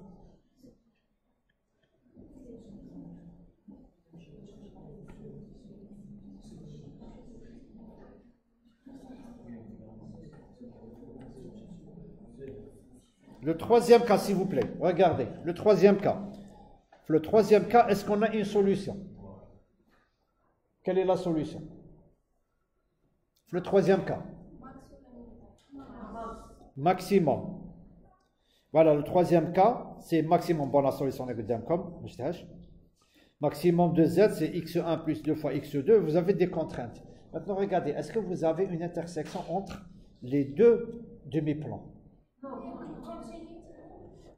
Le troisième cas, s'il vous plaît. Regardez, le troisième cas. Le troisième cas, est-ce qu'on a une solution? Quelle est la solution? Le troisième cas. Maximum. Voilà, le troisième cas, c'est maximum. Bon, la solution est comme, maximum de z, c'est x1 plus 2 fois x2. Vous avez des contraintes. Maintenant, regardez, est-ce que vous avez une intersection entre les deux demi-plans?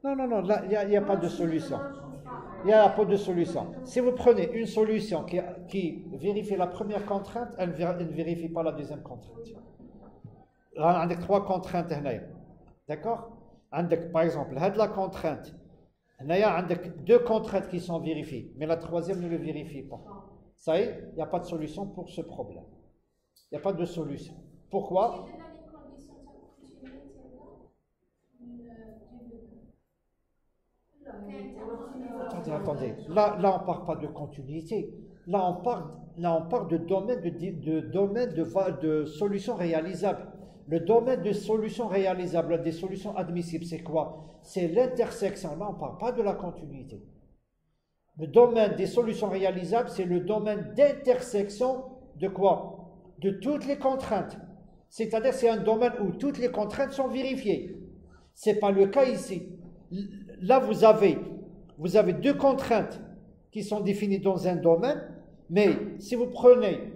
Non, là, il n'y a pas de solution. Il n'y a pas de solution. Si vous prenez une solution qui vérifie la première contrainte, elle ne vérifie pas la deuxième contrainte. Là, on a 3 contraintes. D'accord? Par exemple, la contrainte. Il y a 2 contraintes qui sont vérifiées, mais la troisième ne le vérifie pas. Ça y est, il n'y a pas de solution pour ce problème. Il n'y a pas de solution. Pourquoi? Attendez. Là, on ne parle pas de continuité. Là, on parle de domaine de solutions réalisables. Le domaine de solutions réalisables, des solutions admissibles, c'est quoi? C'est l'intersection. Là, on ne parle pas de la continuité. Le domaine des solutions réalisables, c'est le domaine d'intersection de quoi? De toutes les contraintes. C'est-à-dire c'est un domaine où toutes les contraintes sont vérifiées. Ce n'est pas le cas ici. Là, vous avez deux contraintes qui sont définies dans un domaine, mais si vous prenez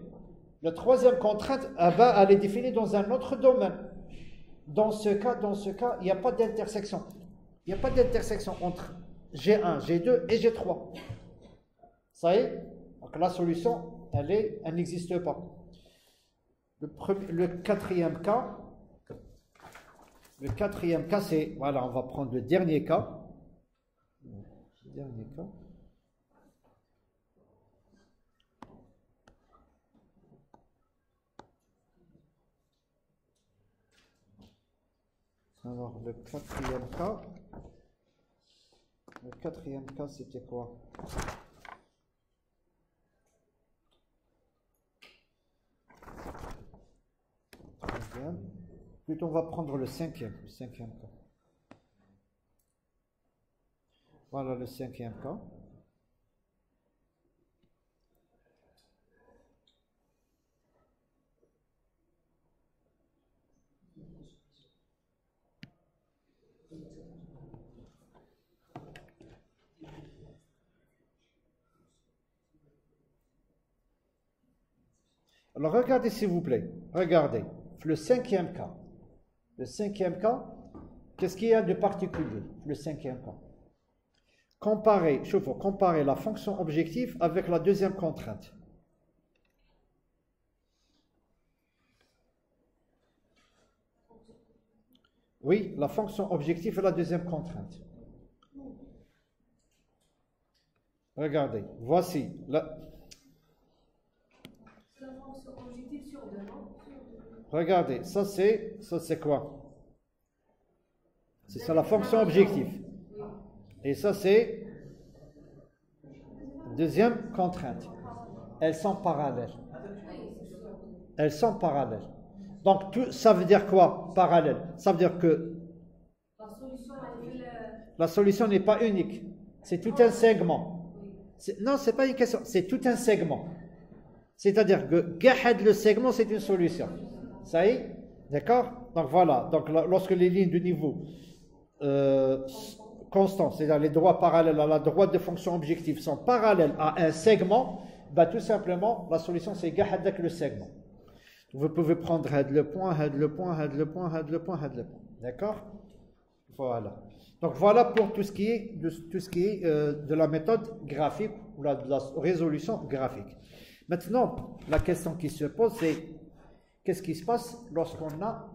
la troisième contrainte, elle est définie dans un autre domaine. Dans ce cas, il n'y a pas d'intersection. Il n'y a pas d'intersection entre G1, G2 et G3. Ça y est? Donc la solution, elle n'existe pas. Le quatrième cas, c'est, voilà, on va prendre le dernier cas. Alors, le quatrième cas, c'était quoi? Plutôt, on va prendre le cinquième cas. Voilà le cinquième cas. Alors regardez s'il vous plaît, regardez, le cinquième cas, qu'est-ce qu'il y a de particulier, le cinquième cas? Comparer la fonction objective avec la deuxième contrainte. Oui, la fonction objective et la deuxième contrainte. Regardez, voici la... Regardez, ça c'est quoi? C'est ça la fonction objective. Et ça c'est deuxième contrainte. Elles sont parallèles. Donc ça veut dire quoi? Parallèle. Ça veut dire que la solution n'est pas unique. C'est tout un segment. Non, c'est pas une question. C'est tout un segment. C'est-à-dire que le segment, c'est une solution. Ça y est? D'accord? Donc voilà. Donc lorsque les lignes de niveau constant, c'est-à-dire les droits parallèles à la droite de fonction objective sont parallèles à un segment, bah, tout simplement, la solution c'est avec le segment. Vous pouvez prendre le point. D'accord? Voilà. Donc voilà pour tout ce qui est de la méthode graphique ou de la résolution graphique. Maintenant, la question qui se pose, c'est qu'est-ce qui se passe lorsqu'on a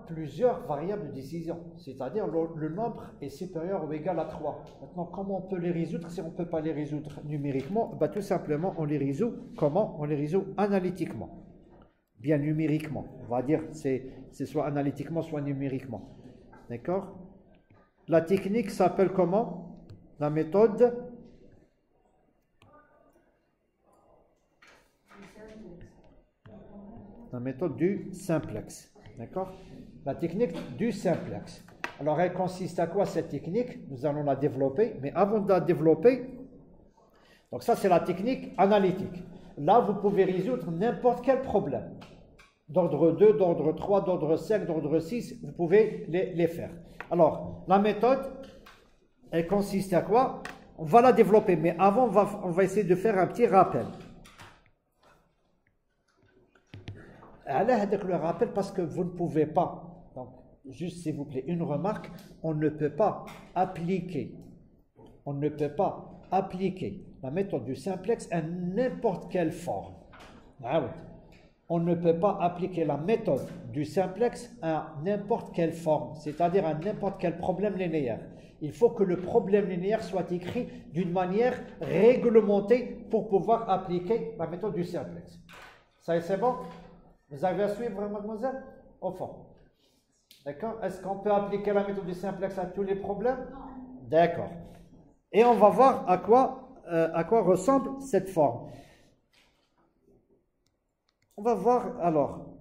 plusieurs variables de décision, c'est-à-dire le nombre est supérieur ou égal à 3. Maintenant, comment on peut les résoudre si on ne peut pas les résoudre numériquement? Bah, tout simplement, on les résout comment? On les résout analytiquement. Bien numériquement. On va dire c'est soit analytiquement, soit numériquement. D'accord? La technique s'appelle comment? La méthode du simplex. D'accord? La technique du simplex. Alors, elle consiste à quoi cette technique? Nous allons la développer, mais avant de la développer, donc ça c'est la technique analytique. Là, vous pouvez résoudre n'importe quel problème. D'ordre 2, d'ordre 3, d'ordre 5, d'ordre 6, vous pouvez les faire. Alors, la méthode, elle consiste à quoi? On va la développer, mais avant, on va essayer de faire un petit rappel. Avec le rappel, parce que vous ne pouvez pas, donc juste s'il vous plaît, une remarque, on ne peut pas appliquer la méthode du simplex à n'importe quelle forme. On ne peut pas appliquer la méthode du simplex à n'importe quelle forme, c'est-à-dire à n'importe quel problème linéaire. Il faut que le problème linéaire soit écrit d'une manière réglementée pour pouvoir appliquer la méthode du simplex. Ça c'est bon? Vous avez à suivre, mademoiselle? Au fond. D'accord? Est-ce qu'on peut appliquer la méthode du simplex à tous les problèmes? D'accord. Et on va voir à quoi ressemble cette forme. On va voir alors.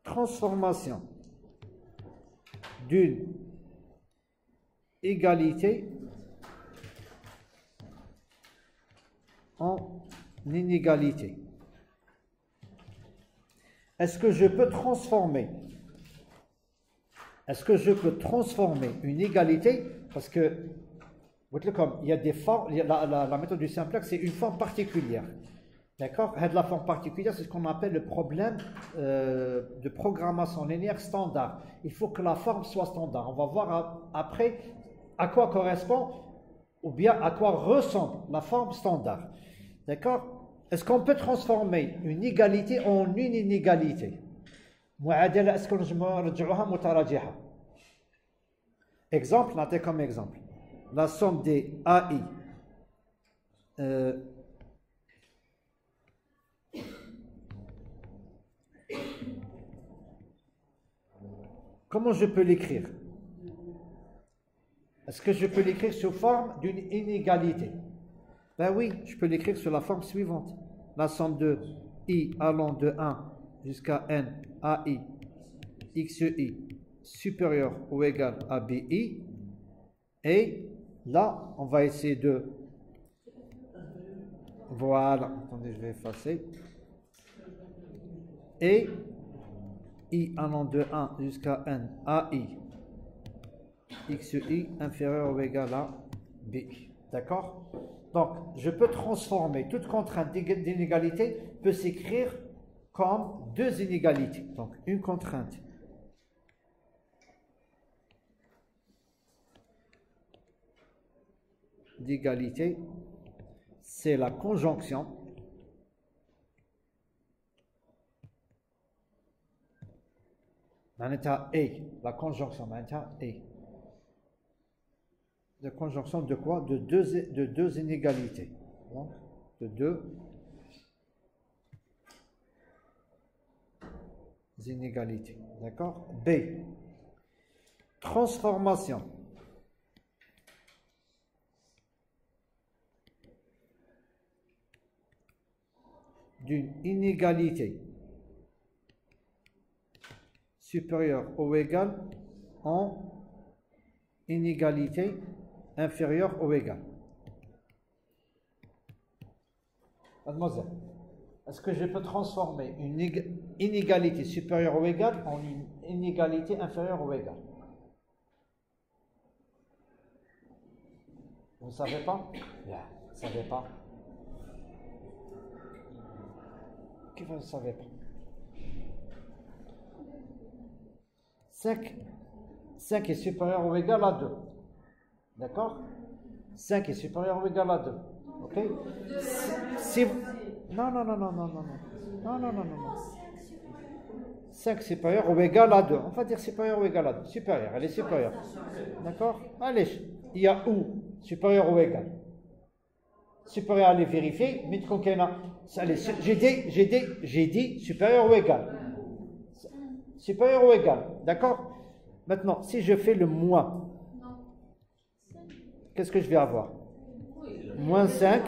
Transformation d'une égalité en inégalité. est-ce que je peux transformer une égalité? Parce que, il y a des formes, la méthode du simplex, c'est une forme particulière. D'accord? La forme particulière, c'est ce qu'on appelle le problème de programmation linéaire standard. Il faut que la forme soit standard. On va voir après à quoi correspond ou bien à quoi ressemble la forme standard. D'accord? Est-ce qu'on peut transformer une égalité en une inégalité? Est-ce que je me exemple, noté comme exemple. La somme des AI. Comment je peux l'écrire? Est-ce que je peux l'écrire sous forme d'une inégalité? Ben oui, je peux l'écrire sous la forme suivante. La somme de I allant de 1 jusqu'à N AI XI supérieur ou égal à BI. Et là, on va essayer de... Voilà. Attendez, je vais effacer. Et I allant de 1 jusqu'à N AI XI inférieur ou égal à BI. D'accord? Donc, je peux transformer toute contrainte d'inégalité peut s'écrire comme deux inégalités. Donc, une contrainte d'égalité, c'est la conjonction la conjonction de conjonction de quoi? De deux inégalités. Donc, de deux inégalités. D'accord? B. Transformation d'une inégalité supérieure ou égale en inégalité inférieure ou égale. Mademoiselle, est-ce que je peux transformer une inégalité supérieure ou égale en une inégalité inférieure ou égale? Vous ne savez pas? Bien, vous ne savez pas. Qui vous ne savez pas? 5 est supérieur ou égal à 2. D'accord? 5 est supérieur ou égal à 2. Ok? Non. 5 supérieur ou égal à 2. On va dire supérieur ou égal à 2. Supérieur, elle est supérieure. D'accord? Allez, il y a où? Supérieur ou égal? Supérieur, allez vérifier. J'ai dit supérieur ou égal. Supérieur ou égal. D'accord? Maintenant, si je fais le moins, qu'est-ce que je vais avoir? Moins 5.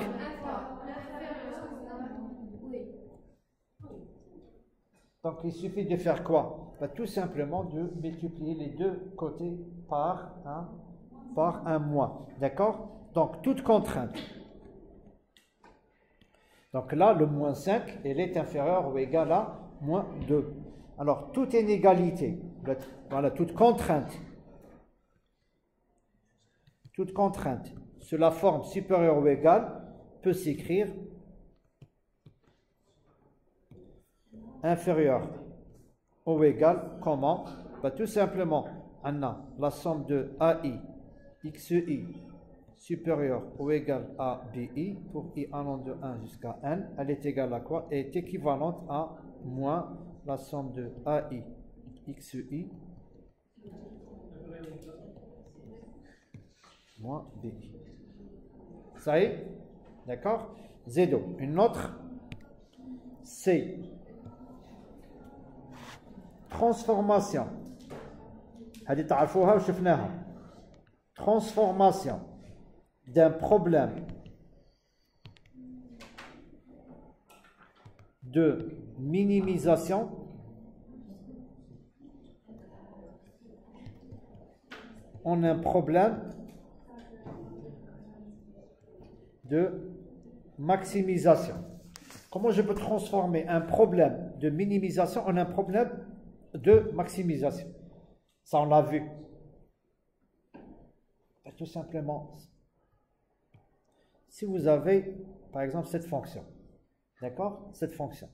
Donc, il suffit de faire quoi? Tout simplement de multiplier les deux côtés par un moins. D'accord? Donc, toute contrainte. Donc là, le moins 5, elle est inférieure ou égale à moins 2. Alors, toute inégalité, voilà, toute contrainte sur la forme supérieure ou égale peut s'écrire inférieure ou égale, comment? Tout simplement, on a la somme de AI, XI, supérieure ou égale à BI, pour I allant de 1 jusqu'à N, elle est égale à quoi? Elle est équivalente à moins la somme de AI, XI, moins BI. Ça y est? D'accord? Zédo. Une autre, c'est transformation. هذه تعرفوها وشفناها. Transformation d'un problème de minimisation en un problème de maximisation. Comment je peux transformer un problème de minimisation, on a un problème de maximisation. Ça, on l'a vu. Tout simplement, si vous avez, par exemple, cette fonction, d'accord? Cette fonction.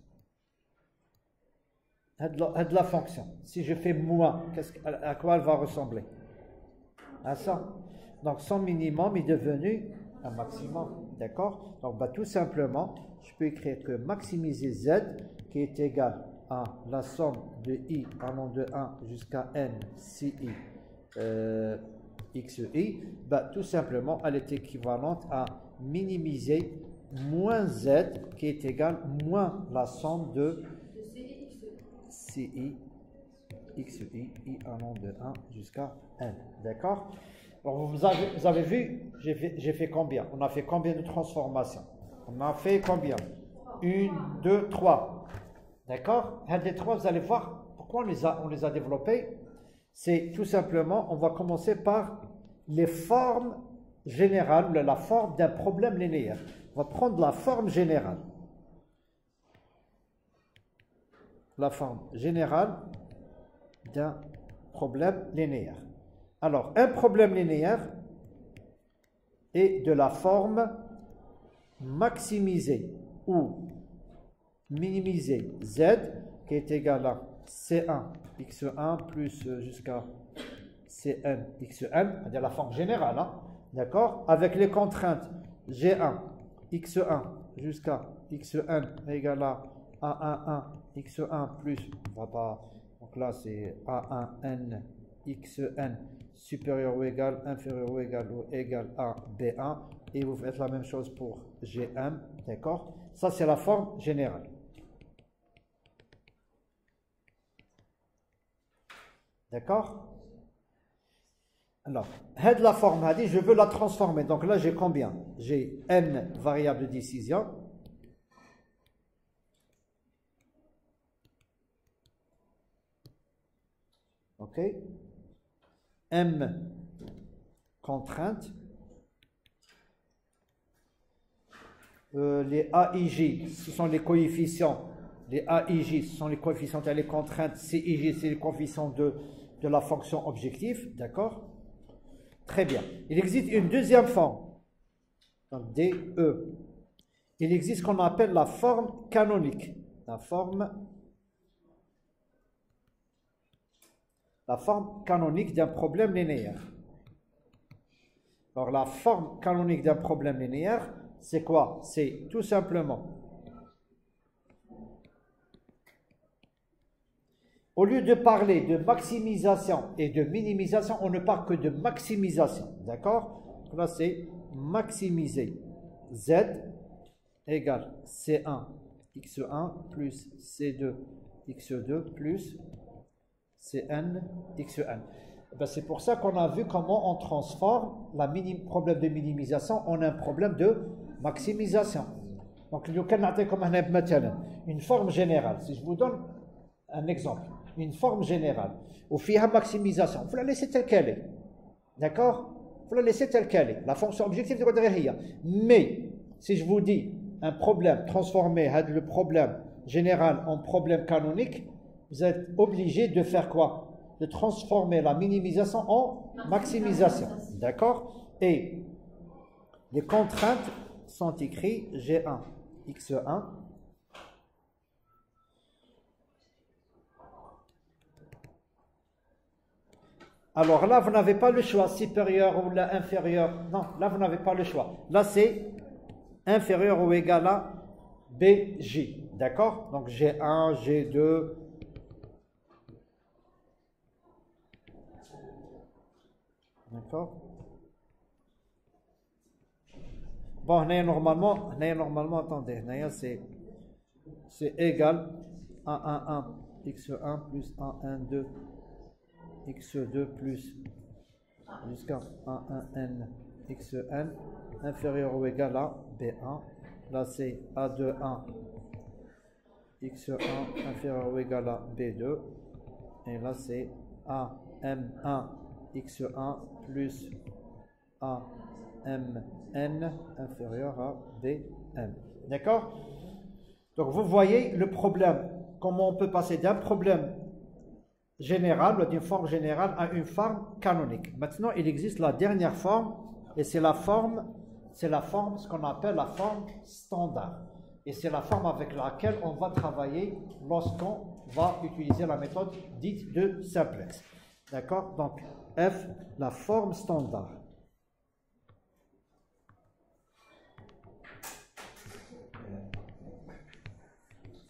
De la fonction. Si je fais moins, à quoi elle va ressembler? À ça. Donc, son minimum est devenu un maximum. D'accord? Donc, bah, tout simplement, je peux écrire que maximiser z, qui est égal à la somme de i allant de 1 jusqu'à n ci xi, bah, tout simplement, elle est équivalente à minimiser moins z, qui est égal moins la somme de ci xi, i allant de 1 jusqu'à n. D'accord? Alors, vous avez vu, j'ai fait combien? On a fait combien de transformations? On a fait combien? 1, 2, 3. D'accord? Les 3, vous allez voir pourquoi on les a développés. C'est tout simplement, on va commencer par les formes générales, la forme d'un problème linéaire. On va prendre la forme générale. La forme générale d'un problème linéaire. Alors, un problème linéaire est de la forme maximiser ou minimiser z, qui est égal à c1 x1 plus jusqu'à cn xn, c'est-à-dire la forme générale, hein, d'accord, avec les contraintes g1 x1 jusqu'à xn égale à a11 x1 plus, on va pas, donc là c'est a1n xn supérieur ou égal, inférieur ou égal à b1, et vous faites la même chose pour gm, d'accord? Ça c'est la forme générale. D'accord? Alors, la forme, je veux la transformer. Donc là, j'ai combien? J'ai n variables de décision. OK? M contraintes. Les AIJ, ce sont les coefficients. Les AIJ, ce sont les coefficients, les contraintes. CIJ, c'est les coefficients de la fonction objectif. D'accord? Très bien. Il existe une deuxième forme. Donc, DE. Il existe ce qu'on appelle la forme canonique. La forme canonique d'un problème linéaire. Alors, la forme canonique d'un problème linéaire, c'est quoi? C'est tout simplement, au lieu de parler de maximisation et de minimisation, on ne parle que de maximisation. D'accord? Là, c'est maximiser z égale c1 x1 plus c2 x2 plus cn xn. Ben, c'est pour ça qu'on a vu comment on transforme le problème de minimisation en un problème de maximisation. Donc, une forme générale. Si je vous donne un exemple, une forme générale, au fiha maximisation, vous la laissez telle qu'elle est. D'accord? Vous la laissez telle qu'elle est. La fonction objective de derrière. Mais, si je vous dis un problème, transformer le problème général en problème canonique, vous êtes obligé de faire quoi? De transformer la minimisation en maximisation. D'accord? Et les contraintes sont écrites G1, X1. Alors là, vous n'avez pas le choix, supérieur ou inférieur. Non, là, vous n'avez pas le choix. Là, c'est inférieur ou égal à BJ. D'accord? Donc G1, G2. D'accord? Bon, normalement, attendez, c'est égal à 1, 1, x1 plus 1, 1, 2, x2 plus jusqu'à 1, 1, n, xn, inférieur ou égal à b1. Là, c'est a2, 1, x1 inférieur ou égal à b2. Et là, c'est am1, x1 plus amn inférieur à bm. D'accord? Donc, vous voyez le problème comment on peut passer d'un problème général, d'une forme générale, à une forme canonique. Maintenant, il existe la dernière forme, et c'est la forme, ce qu'on appelle la forme standard. Et c'est la forme avec laquelle on va travailler lorsqu'on va utiliser la méthode dite de simplex. D'accord? Donc, F, la forme standard.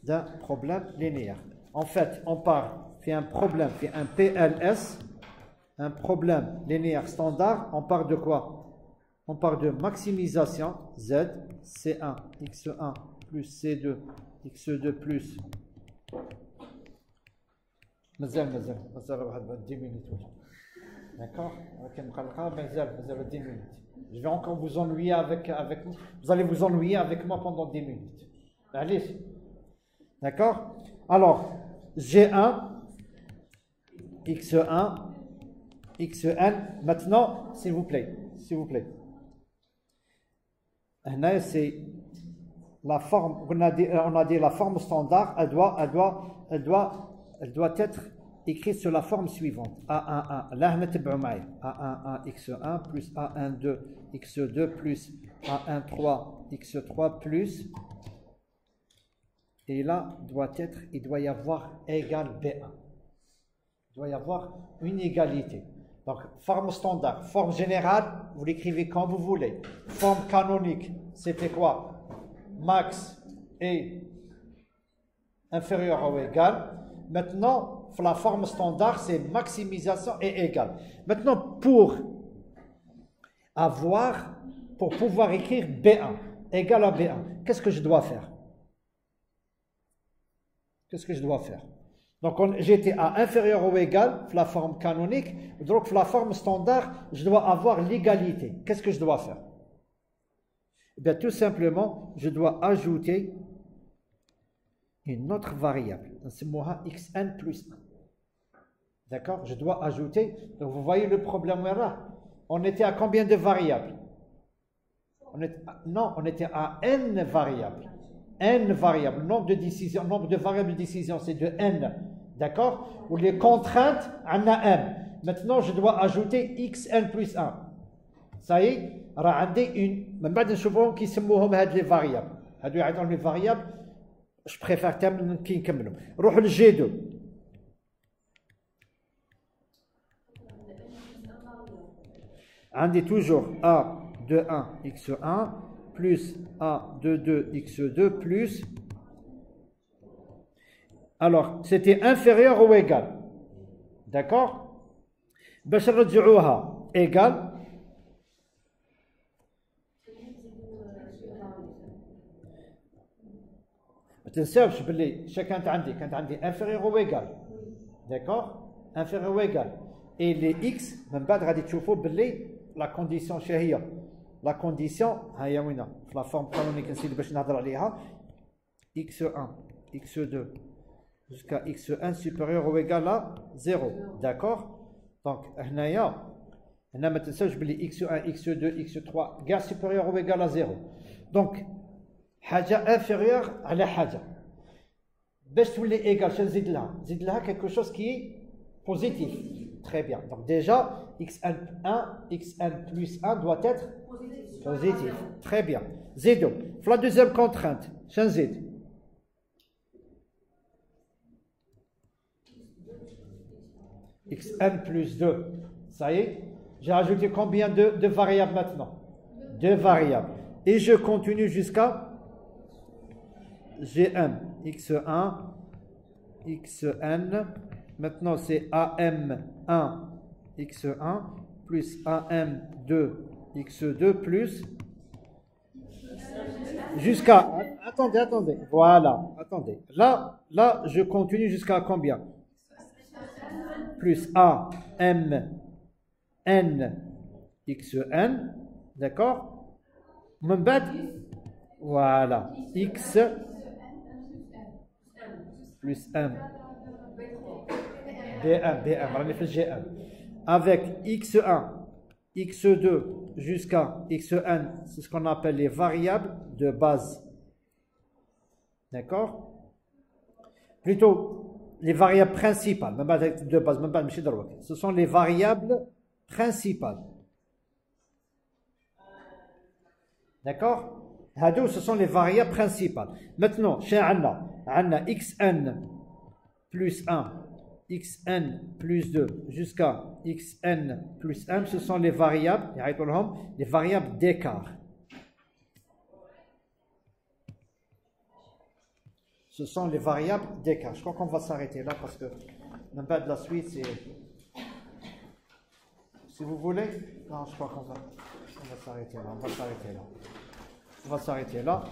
D'un problème linéaire. En fait, on fait un problème, fait un PLS, un problème linéaire standard. On part de quoi? On part de maximisation Z, C1, X1 plus C2, X2 plus. مازال 10 minutes. D'accord? 10 minutes. Je vais encore vous ennuyer avec moi. Vous allez vous ennuyer avec moi pendant 10 minutes. Allez. D'accord? Alors, G1, X1, Xn. Maintenant, s'il vous plaît. C'est la forme, on a dit la forme standard, elle doit être écrite sur la forme suivante. A11, là, A11, X1 plus A12, X2 plus A13, X3 plus. Et là, il doit y avoir égal B1. Il doit y avoir une égalité. Donc, forme standard, forme générale, vous l'écrivez quand vous voulez. Forme canonique, c'était quoi? Max est inférieur ou égal. Maintenant, la forme standard, c'est maximisation et égal. Maintenant, pour pouvoir écrire B1 égal à B1, qu'est-ce que je dois faire? Donc, j'étais à inférieur ou égal, la forme canonique. Donc, la forme standard, je dois avoir l'égalité. Qu'est-ce que je dois faire? Eh bien, tout simplement, je dois ajouter une autre variable. C'est xn plus 1. D'accord? Je dois ajouter. Donc, vous voyez le problème là. On était à combien de variables? On était à n variables. N variables, nombre de variables de décision, c'est de n, d'accord? Ou les contraintes, on a n. Maintenant, je dois ajouter xn plus 1. Ça y est, راه عندي une. من بعد نشوفوهم كيسموهم هاد لي فاريابل. هادو يعيطون لي فاريابل. Je préfère كي نكملوا. نروحوا للجي 2. عندي toujours A21 x1 plus A22 x2 plus. Alors, c'était inférieur ou égal. D'accord? باش نرجعوها égal. ما تنساوش باللي كانت عندي inférieur ou égal. D'accord? Inférieur ou égal. Et les x من بعد غادي تشوفوا باللي la condition شهيه. La condition, la forme canonique نسيت باش نهضر عليها. x1, x2 jusqu'à x1 supérieur ou égal à 0. D'accord? Donc, هنا ما تنساوش باللي x1, x2, x3 كاع supérieur ou égal à 0. Donc, حاجة inférieure على حاجة. باش تولي égal شنو نزيد لها؟ نزيد لها quelque chose qui est positif. Très bien. Donc déjà, xn plus 1 doit être positif. Très bien. Zido. La deuxième contrainte. Chanzid. Xn plus 2. Ça y est. J'ai ajouté combien de variables maintenant? 2 variables. Et je continue jusqu'à Gn. x1, xn. Maintenant, c'est AM1 x1 plus AM2 x2 plus jusqu'à... Attendez. Voilà, attendez. Là, je continue jusqu'à combien? Plus AM n xn. D'accord? Voilà. X plus m. B1, avec x1, x2 jusqu'à xn, c'est ce qu'on appelle les variables de base. D'accord? plutôt les variables principales, de base, ce sont les variables principales. D'accord? Ce sont les variables principales. Maintenant, chez Anna, xn plus 1, xn plus 2 jusqu'à xn plus 1, ce sont les variables d'écart. Ce sont les variables d'écart. Je crois qu'on va s'arrêter là parce que même pas de la suite, c'est... Si vous voulez, non, je crois qu'on va s'arrêter là. On va s'arrêter là.